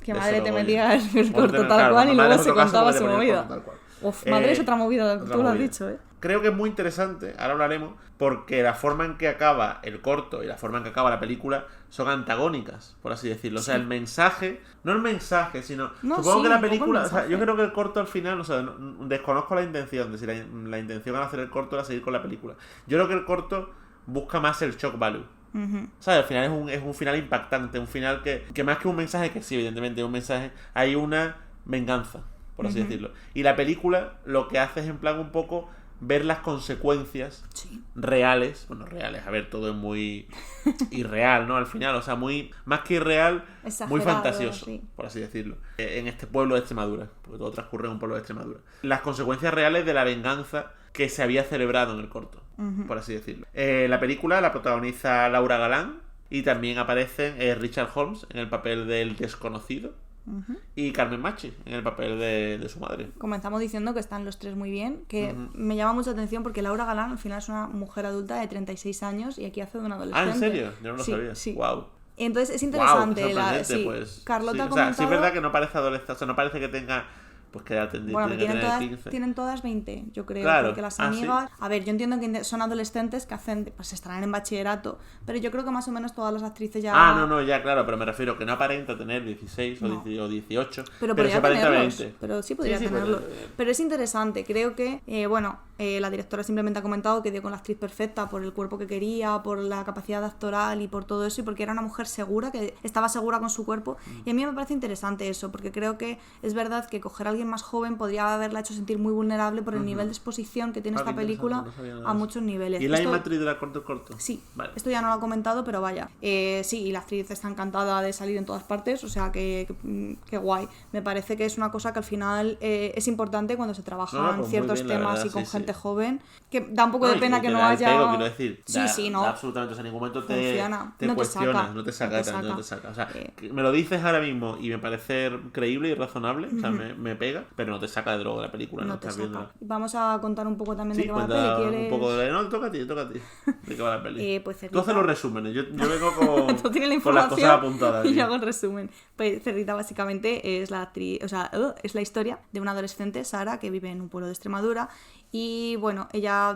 Que De madre eso te luego metía ya. el corto tal Claro, cual y Madre luego es se otro caso, contaba Madre su ponía el movida. corto tal cual. Uf, madre es otra movida, otra tú lo has movida. dicho, ¿eh? Creo que es muy interesante, ahora hablaremos, porque la forma en que acaba el corto y la forma en que acaba la película son antagónicas, por así decirlo. O sea, el mensaje, no el mensaje, sino... No, supongo sí, que la un poco el película, o sea, yo mensaje. creo que el corto al final, o sea, desconozco la intención, de si la intención al hacer el corto era seguir con la película. Yo creo que el corto busca más el shock value. ¿Sabes? Al final es un final impactante, un final que más que un mensaje, que sí, evidentemente es un mensaje, hay una venganza, por así decirlo. Y la película lo que hace es en plan un poco ver las consecuencias Sí. reales, bueno, reales, a ver, todo es muy irreal, ¿no? Al final, o sea, más que irreal, muy Exagerado, fantasioso, sí. por así decirlo. En este pueblo de Extremadura, porque todo transcurre en un pueblo de Extremadura. Las consecuencias reales de la venganza que se había celebrado en el corto, por así decirlo. La película la protagoniza Laura Galán y también aparecen Richard Holmes en el papel del desconocido y Carmen Machi en el papel de su madre. Comenzamos diciendo que están los tres muy bien, que me llama mucha atención porque Laura Galán al final es una mujer adulta de 36 años y aquí hace de una adolescente. Ah, ¿en serio? Yo no lo Sí, sabía. sí. Wow. Entonces es Wow, interesante. qué sorprendente, sí. pues. Carlota Sí, ha o sea, sí es comentado... verdad que no parece adolescente, o sea, no parece que tenga, pues que edad tendría, Bueno, tiene que tener 15. tienen todas 20, yo creo, Claro. porque las Ah, ¿sí? amigas... A ver, yo entiendo que son adolescentes que hacen, pues estarán en bachillerato, pero yo creo que más o menos todas las actrices ya... Ah, no, ya, claro, pero me refiero que no aparenta tener 16 No. o 18, Pero se podría aparenta tenerlos, 20. pero sí podría Sí, tenerlos. podría tener. Pero es interesante, creo que, la directora simplemente ha comentado que dio con la actriz perfecta por el cuerpo que quería, por la capacidad actoral y por todo eso, y porque era una mujer segura, que estaba segura con su cuerpo, y a mí me parece interesante eso, porque creo que es verdad que coger a alguien más joven podría haberla hecho sentir muy vulnerable por el nivel de exposición que tiene Ah, esta qué película interesante, no sabía nada a de eso. muchos niveles. ¿Y la Esto- misma actriz de la corto? Sí, Vale. esto ya no lo ha comentado, pero vaya. Sí, y la actriz está encantada de salir en todas partes, o sea que guay. Me parece que es una cosa que al final es importante cuando se trabajan No, pues muy ciertos bien, la temas verdad, y con sí, gente sí. joven, que da un poco de y pena que te no da el haya... pego, quiero decir, Sí, no. da absolutamente, o sea, en ningún momento Funciona. te No te cuestionas, saca, no te saca. no te saca. O sea, que me lo dices ahora mismo y me parece creíble y razonable, o sea, me pega, pero no te saca de droga la película, ¿no? No te Estás saca. viendo... Vamos a contar un poco también de Sí, qué va la cuenta peli. un ¿Quieres? poco de... No, toca a ti. ¿De qué va la peli? Pues Tú haces Cerdita. los resúmenes, yo vengo con, Tú tienes la con las información cosas apuntadas. y aquí. yo hago el resumen. Pues Cerdita básicamente es la actriz, es la historia de una adolescente, Sara, que vive en un pueblo de Extremadura. Y bueno,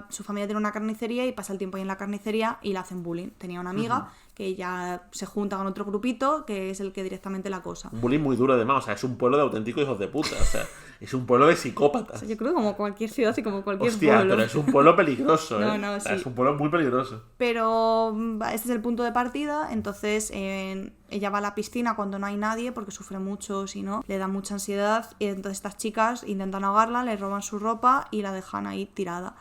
su familia tiene una carnicería y pasa el tiempo ahí en la carnicería y le hacen bullying. Tenía una amiga que ella se junta con otro grupito que es el que directamente la acosa. Un bullying muy duro además, o sea, es un pueblo de auténticos hijos de puta, o sea, es un pueblo de psicópatas. O sea, yo creo que como cualquier ciudad y como cualquier Hostia, pueblo. pero es un pueblo peligroso, ¿eh? No, O sea, sí. es un pueblo muy peligroso. Pero este es el punto de partida, entonces ella va a la piscina cuando no hay nadie porque sufre mucho, si no, le da mucha ansiedad y entonces estas chicas intentan ahogarla, le roban su ropa y la dejan ahí tirada.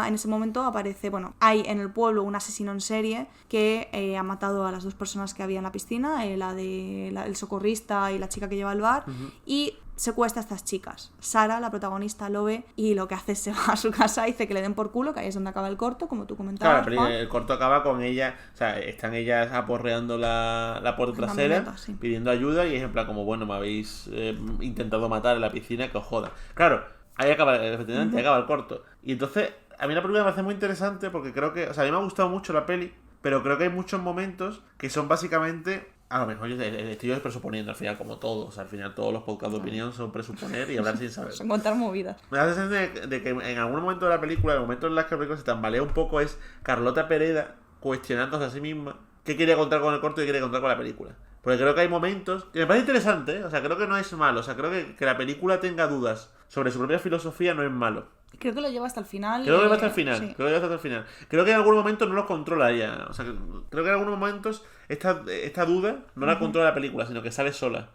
En ese momento aparece, hay en el pueblo un asesino en serie que ha matado a las dos personas que había en la piscina, el socorrista y la chica que lleva el bar, y secuestra a estas chicas. Sara, la protagonista, lo ve y lo que hace es se va a su casa y dice que le den por culo, que ahí es donde acaba el corto, como tú comentabas. Claro, Juan. el corto acaba con ella, o sea, están ellas aporreando la puerta Una trasera, muleta, sí. pidiendo ayuda y es en plan como, bueno, me habéis intentado matar en la piscina, que os joda. Claro, ahí acaba, efectivamente, ahí acaba el corto. Y entonces, a mí la película me parece muy interesante porque creo que, o sea, a mí me ha gustado mucho la peli, pero creo que hay muchos momentos que son básicamente... A lo mejor estoy yo presuponiendo al final, como todos. O sea, al final todos los podcasts de opinión son presuponer y hablar sin saber. Son contar movidas. Me da la sensación de que en algún momento de la película, en el momento en el que la película se tambalea un poco, es Carlota Pereda cuestionándose a sí misma qué quería contar con el corto y qué quería contar con la película. Porque creo que hay momentos que me parece interesante, ¿eh? O sea, creo que no es malo. O sea, creo que la película tenga dudas sobre su propia filosofía no es malo. Creo que lo lleva hasta el final. Creo que va hasta el final. Sí. Creo que va hasta el final. Creo que en algún momento no lo controla ella. O sea, creo que en algunos momentos esta duda no la controla la película, sino que sale sola.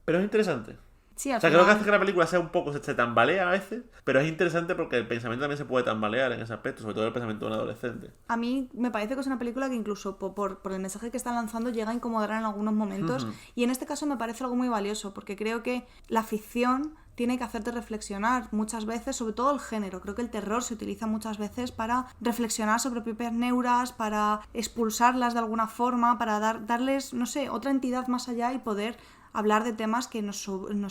Pero es interesante. Sí, al O sea, final. creo que hace que la película sea un poco, se tambalea a veces, pero es interesante porque el pensamiento también se puede tambalear en ese aspecto, sobre todo el pensamiento de un adolescente. A mí me parece que es una película que incluso por el mensaje que están lanzando llega a incomodar en algunos momentos. Y en este caso me parece algo muy valioso, porque creo que la ficción tiene que hacerte reflexionar muchas veces, sobre todo el género. Creo que el terror se utiliza muchas veces para reflexionar sobre propias neuras, para expulsarlas de alguna forma, para darles, no sé, otra entidad más allá y poder hablar de temas que nos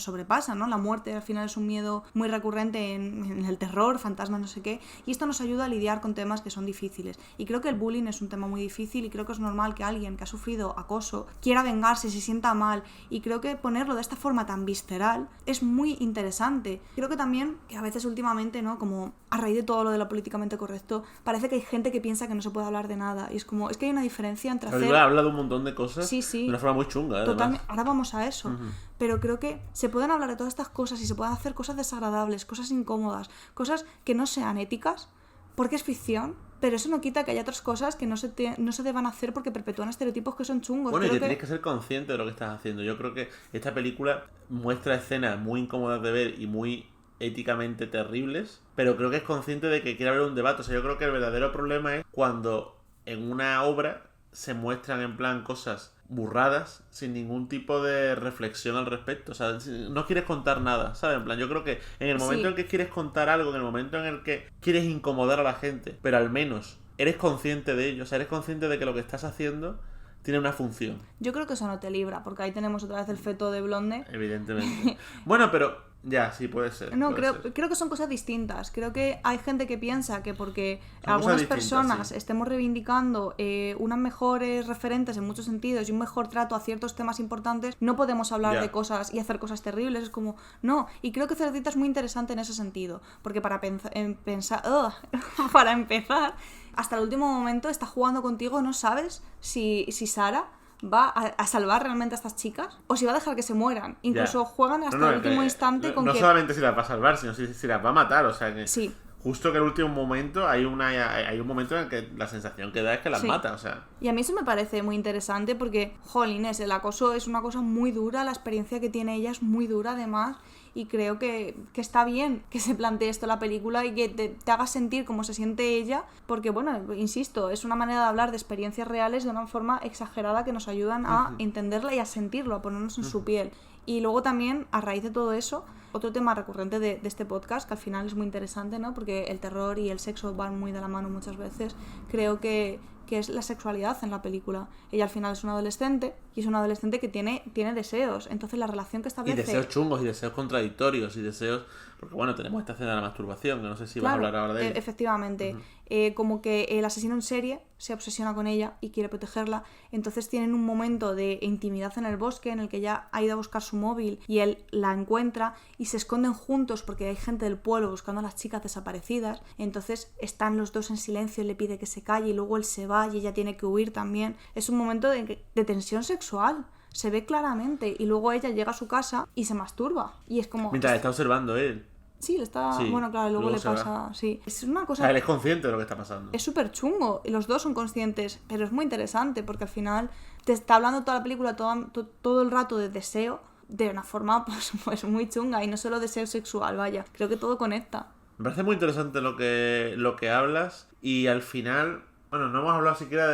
sobrepasan, ¿no? La muerte al final es un miedo muy recurrente en el terror, fantasmas, no sé qué, y esto nos ayuda a lidiar con temas que son difíciles. Y creo que el bullying es un tema muy difícil y creo que es normal que alguien que ha sufrido acoso quiera vengarse, se sienta mal, y creo que ponerlo de esta forma tan visceral es muy interesante. Creo que también, que a veces últimamente, ¿no? Como a raíz de todo lo de lo políticamente correcto, parece que hay gente que piensa que no se puede hablar de nada, y es como, es que hay una diferencia entre La hacer... película habla de un montón de cosas Sí, sí. de una forma muy chunga, además. Totalmente. Ahora vamos a eso. Pero creo que se pueden hablar de todas estas cosas y se pueden hacer cosas desagradables, cosas incómodas, cosas que no sean éticas, porque es ficción, pero eso no quita que haya otras cosas que no se deban hacer porque perpetúan estereotipos que son chungos. Bueno, y Creo que tienes que ser consciente de lo que estás haciendo. Yo creo que esta película muestra escenas muy incómodas de ver y muy éticamente terribles, pero creo que es consciente de que quiere haber un debate. O sea, yo creo que el verdadero problema es cuando en una obra se muestran en plan cosas burradas sin ningún tipo de reflexión al respecto. O sea, no quieres contar nada, ¿sabes? En plan, yo creo que en el momento Sí. en que quieres contar algo, en el momento en el que quieres incomodar a la gente, pero al menos eres consciente de ello, o sea, eres consciente de que lo que estás haciendo tiene una función, Yo creo que eso no te libra, porque ahí tenemos otra vez el feto de Blonde. evidentemente. Bueno, pero ya, sí, puede ser. No, puede ser. creo que son cosas distintas. Creo que hay gente que piensa que porque Son algunas cosas distintas, personas sí. estemos reivindicando unas mejores referentes en muchos sentidos y un mejor trato a ciertos temas importantes, no podemos hablar Ya. de cosas y hacer cosas terribles. Es como, no. Y creo que Cerdita es muy interesante en ese sentido. Porque para para empezar, hasta el último momento está jugando contigo, no sabes si Sara va a salvar realmente a estas chicas o si va a dejar que se mueran. Incluso Ya. juegan hasta No, el último instante no, con no que... solamente si las va a salvar, sino si las va a matar. O sea que Sí. justo que en el último momento hay un momento en el que la sensación que da es que las Sí. mata. O sea, Y a mí eso me parece muy interesante porque, jolines, el acoso es una cosa muy dura, la experiencia que tiene ella es muy dura además, y creo que está bien que se plantee esto en la película y que te haga sentir cómo se siente ella, porque, bueno, insisto, es una manera de hablar de experiencias reales de una forma exagerada que nos ayudan a entenderla y a sentirlo, a ponernos en su piel. Y luego también, a raíz de todo eso, otro tema recurrente de este podcast, que al final es muy interesante, ¿no? Porque el terror y el sexo van muy de la mano muchas veces. Creo que que es la sexualidad en la película. Ella al final es una adolescente y es una adolescente que tiene deseos. Entonces la relación que Y establece... deseos chungos y deseos contradictorios y deseos... Porque bueno, tenemos esta escena de la masturbación, que no sé si vas a hablar ahora de ella. Efectivamente. Como que el asesino en serie se obsesiona con ella y quiere protegerla. Entonces tienen un momento de intimidad en el bosque en el que ella ha ido a buscar su móvil y él la encuentra y se esconden juntos porque hay gente del pueblo buscando a las chicas desaparecidas. Entonces están los dos en silencio, le pide que se calle y luego él se va y ella tiene que huir también. Es un momento de tensión sexual. Se ve claramente y luego ella llega a su casa y se masturba. Y es como... Mientras está observando él. Sí, le está... Sí, bueno, claro, luego le se pasa... va. Sí. Es una O cosa... sea, él es consciente de lo que está pasando. Es súper chungo, y los dos son conscientes, pero es muy interesante porque al final te está hablando toda la película todo el rato de deseo de una forma pues muy chunga y no solo deseo sexual, vaya, creo que todo conecta. Me parece muy interesante lo que hablas y al final... Bueno, no hemos hablado siquiera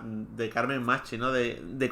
de Carmen Machi, ¿no? De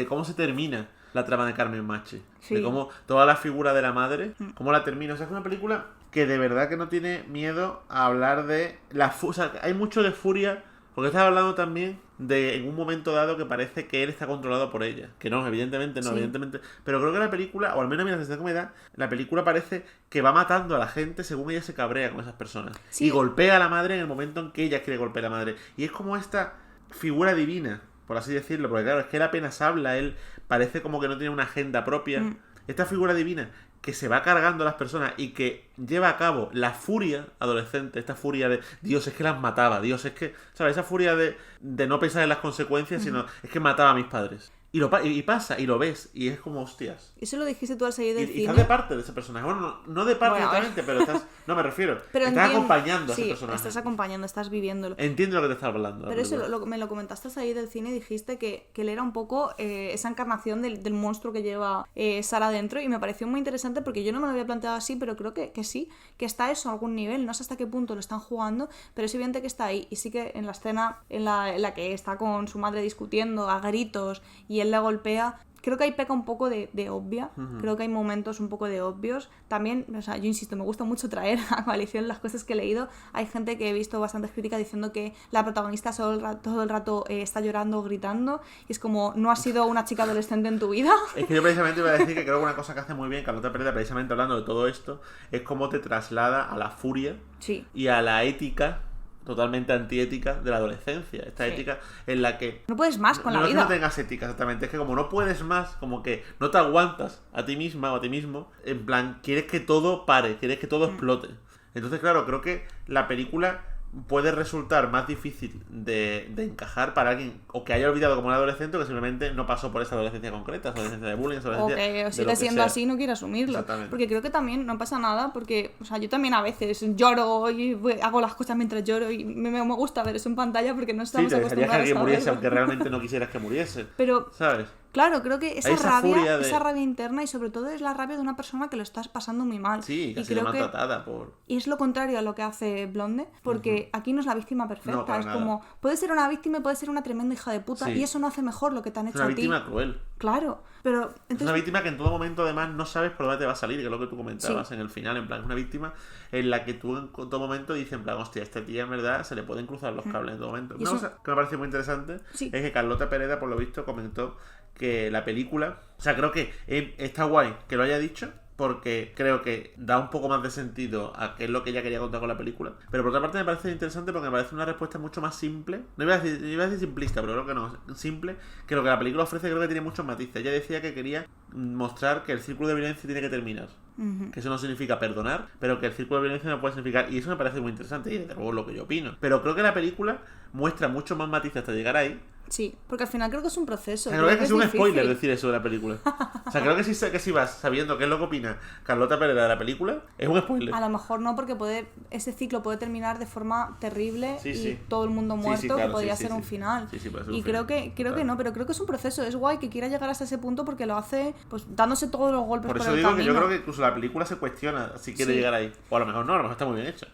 cómo se termina la trama de Carmen Machi. Sí. De cómo toda la figura de la madre, cómo la termina. O sea, es una película que de verdad que no tiene miedo a hablar de o sea, hay mucho de furia, porque estás hablando también de en un momento dado que parece que él está controlado por ella. Que no, evidentemente no, Sí. evidentemente. Pero creo que la película, o al menos a mí la sensación que me da, la película parece que va matando a la gente según ella se cabrea con esas personas. Sí. Y golpea a la madre en el momento en que ella quiere golpear a la madre. Y es como esta figura divina, por así decirlo, porque claro, es que él apenas habla, él parece como que no tiene una agenda propia. Esta figura divina que se va cargando a las personas y que lleva a cabo la furia adolescente, esta furia de Dios, es que las mataba, Dios, es que, ¿sabes? Esa furia de no pensar en las consecuencias, sino es que mataba a mis padres. Y pasa, y lo ves, y es como hostias. Eso lo dijiste tú al salir del Y cine. estás de parte de ese personaje. Bueno, no de parte Bueno, a ver. directamente, pero estás... No, me refiero. Pero estás entiendo- acompañando a ese sí, personaje. estás acompañando, estás viviéndolo. Entiendo lo que te estás hablando. la Pero eso película. me lo comentaste al salir del cine y dijiste que él era un poco esa encarnación del monstruo que lleva Sara dentro y me pareció muy interesante porque yo no me lo había planteado así, pero creo que sí, que está eso a algún nivel, no sé hasta qué punto lo están jugando, pero es evidente que está ahí y sí que en la escena en la que está con su madre discutiendo a gritos y él la golpea, creo que ahí peca un poco de obvia. Creo que hay momentos un poco de obvios. También, o sea, yo insisto, me gusta mucho traer a coalición las cosas que he leído. Hay gente que he visto bastantes críticas diciendo que la protagonista todo el rato está llorando o gritando. Y es como, ¿no has sido una chica adolescente en tu vida? Es que yo precisamente iba a decir que creo que una cosa que hace muy bien Carlota Pereda, precisamente hablando de todo esto, es cómo te traslada a la furia Sí. y a la ética totalmente antiética de la adolescencia. Esta Sí. ética en la que... No puedes más con no la es que vida. no tengas ética, exactamente. Es que como no puedes más, como que no te aguantas a ti misma o a ti mismo, en plan, quieres que todo pare, quieres que todo explote. Entonces, claro, creo que la película puede resultar más difícil de encajar para alguien o que haya olvidado como un adolescente o que simplemente no pasó por esa adolescencia concreta, esa adolescencia de bullying, esa O adolescencia que de lo sigue que siendo sea. así y no quiere asumirlo. Exactamente. Porque creo que también no pasa nada, porque, o sea, yo también a veces lloro y hago las cosas mientras lloro y me gusta ver eso en pantalla porque no Sí, estamos te dejaría que acostumbrados alguien a muriese verlo. aunque realmente no quisieras que muriese. Pero ¿Sabes? claro, creo que esa Hay esa furia rabia, de- esa rabia interna y sobre todo es la rabia de una persona que lo estás pasando muy mal. Sí, que y ha sido creo que maltratada por... y es lo contrario a lo que hace Blonde, porque aquí no es la víctima perfecta, No, para es nada. como puede ser una víctima y puede ser una tremenda hija de puta Sí. y eso no hace mejor lo que te han Es hecho una a ti. víctima cruel. Claro, pero Es una entonces víctima que en todo momento además no sabes por dónde te va a salir, que es lo que tú comentabas en el final, en plan, es una víctima en la que tú en todo momento dices, en plan, hostia, esta tía en verdad se le pueden cruzar los cables en todo momento. Y Una eso- cosa que me parece muy interesante Sí. es que Carlota Pereda, por lo visto, comentó que la película, o sea, creo que está guay que lo haya dicho, porque creo que da un poco más de sentido a qué es lo que ella quería contar con la película. Pero por otra parte me parece interesante porque me parece una respuesta mucho más simple. No iba a decir simplista, pero creo que no. Simple, que lo que la película ofrece. Creo que tiene muchos matices. Ella decía que quería mostrar que el círculo de violencia tiene que terminar. Que eso no significa perdonar, pero que el círculo de violencia no puede significar... Y eso me parece muy interesante y desde luego es lo que yo opino. Pero creo que la película muestra mucho más matices hasta llegar ahí. sí, porque al final creo que es un proceso. O sea, creo que es casi un difícil. spoiler decir eso de la película. O sea, creo que si vas sabiendo qué es lo que opina Carlota Pereda de la película, es un spoiler. A lo mejor no, porque ese ciclo puede terminar de forma terrible Sí, y sí. todo el mundo Sí, muerto, sí, claro, que podría sí, ser sí, un sí. final. Sí, sí, puede ser y un creo final, que creo claro. que no, pero creo que es un proceso. Es guay que quiera llegar hasta ese punto porque lo hace pues dándose todos los golpes Por por eso el digo que camino. yo creo que incluso la película se cuestiona si quiere Sí. llegar ahí. O a lo mejor no, a lo mejor está muy bien hecha.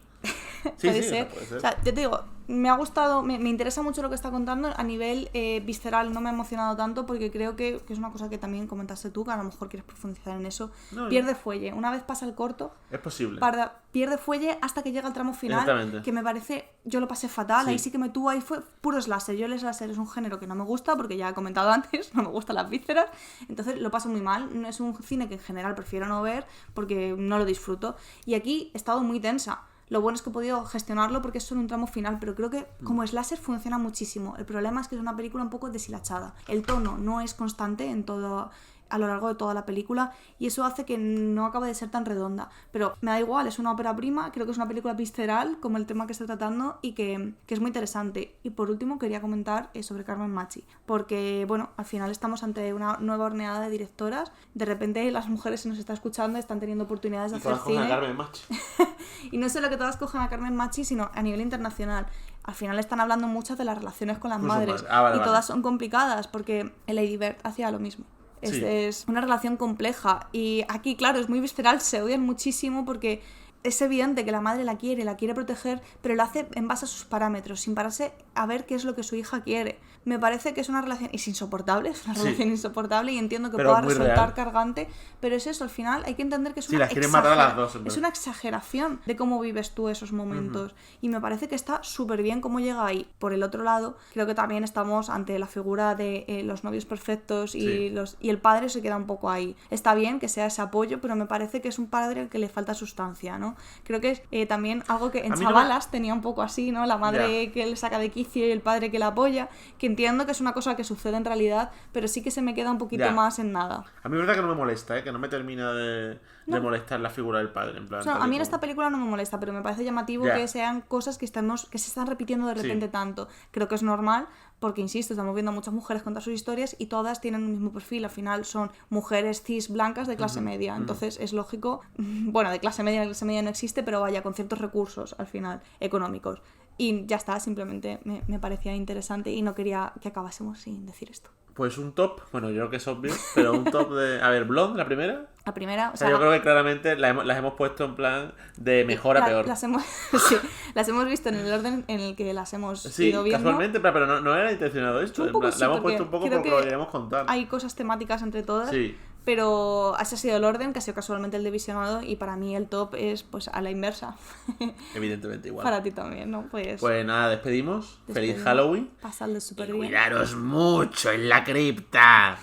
Sí, puede sí, ser. puede ser. O sea, yo te digo, me ha gustado, me interesa mucho lo que está contando. A nivel visceral no me ha emocionado tanto porque creo que es una cosa que también comentaste tú, que a lo mejor quieres profundizar en eso. No, Pierde fuelle. Una vez pasa el corto, Es posible. pierde fuelle hasta que llega el tramo final, Exactamente. que me parece, yo lo pasé fatal, Sí. ahí sí que me tuvo, ahí fue puro slasher. Yo el slasher es un género que no me gusta, porque ya he comentado antes, no me gustan las vísceras, entonces lo paso muy mal. No es un cine que en general prefiero no ver porque no lo disfruto. Y aquí he estado muy tensa. Lo bueno es que he podido gestionarlo porque es solo un tramo final, pero creo que como slasher funciona muchísimo. El problema es que es una película un poco deshilachada. El tono no es constante en todo, a lo largo de toda la película, y eso hace que no acabe de ser tan redonda. Pero me da igual, es una ópera prima, creo que es una película visceral como el tema que está tratando y que es muy interesante. Y por último quería comentar sobre Carmen Machi, porque bueno, al final estamos ante una nueva horneada de directoras. De repente las mujeres, se nos está escuchando, están teniendo oportunidades de Y hacer todas cogen a cine. Carmen Machi. Y no solo que todas cojan a Carmen Machi, sino a nivel internacional. Al final están hablando muchas de las relaciones con las Con sus madres. madres. Ah, vale, y vale. todas son complicadas, porque en Lady Bird hacía lo mismo. Sí. Es una relación compleja. Y aquí, claro, es muy visceral, se odian muchísimo porque es evidente que la madre la quiere proteger, pero lo hace en base a sus parámetros, sin pararse a ver qué es lo que su hija quiere. Me parece que es una relación, es insoportable, es una Sí. relación insoportable, y entiendo que Pero pueda muy resultar real. cargante, pero es eso, al final hay que entender que es Sí, una las quieren matar a las exagera- dos, en es verdad. una exageración de cómo vives tú esos momentos. Y me parece que está súper bien cómo llega ahí. Por el otro lado, creo que también estamos ante la figura de los novios perfectos y, Sí. y el padre se queda un poco ahí. Está bien que sea ese apoyo, pero me parece que es un padre al que le falta sustancia, ¿no? Creo que es también algo que en A mí no me- Chavalas tenía un poco así, ¿no? La madre que le saca de quicio y el padre que la apoya, que entiendo que es una cosa que sucede en realidad, pero sí que se me queda un poquito Ya. más en nada. A mí es verdad que no me molesta, que no me termina de No. molestar la figura del padre. En plan, O sea, tal a y mí en como- esta película no me molesta, pero me parece llamativo Ya. que sean cosas que se están repitiendo de Sí. repente tanto. Creo que es normal, porque insisto, estamos viendo a muchas mujeres contar sus historias y todas tienen un mismo perfil. Al final son mujeres cis blancas de clase media. Entonces es lógico, bueno, de clase media no existe, pero vaya, con ciertos recursos al final, económicos. Y ya está, simplemente me parecía interesante y no quería que acabásemos sin decir esto. Pues un top, bueno, yo creo que es obvio, pero un top de... A ver, Blonde, la primera. La primera, O sea, yo creo que claramente las hemos puesto en plan de mejor a la- peor. Las hemos, sí, las hemos visto en el orden en el que las hemos Sí, ido viendo. casualmente, pero no era intencionado esto. Un En poco plan, sí, la hemos porque puesto un poco creo porque que lo queríamos contar. Hay cosas temáticas entre todas, Sí. pero ese ha sido el orden, que ha sido casualmente el de visionado, y para mí el top es pues a la inversa. Evidentemente igual. Para ti también, ¿no? Pues nada, despedimos. Feliz despedimos. Halloween. Pasadlo súper bien. Cuidaros mucho en la cripta.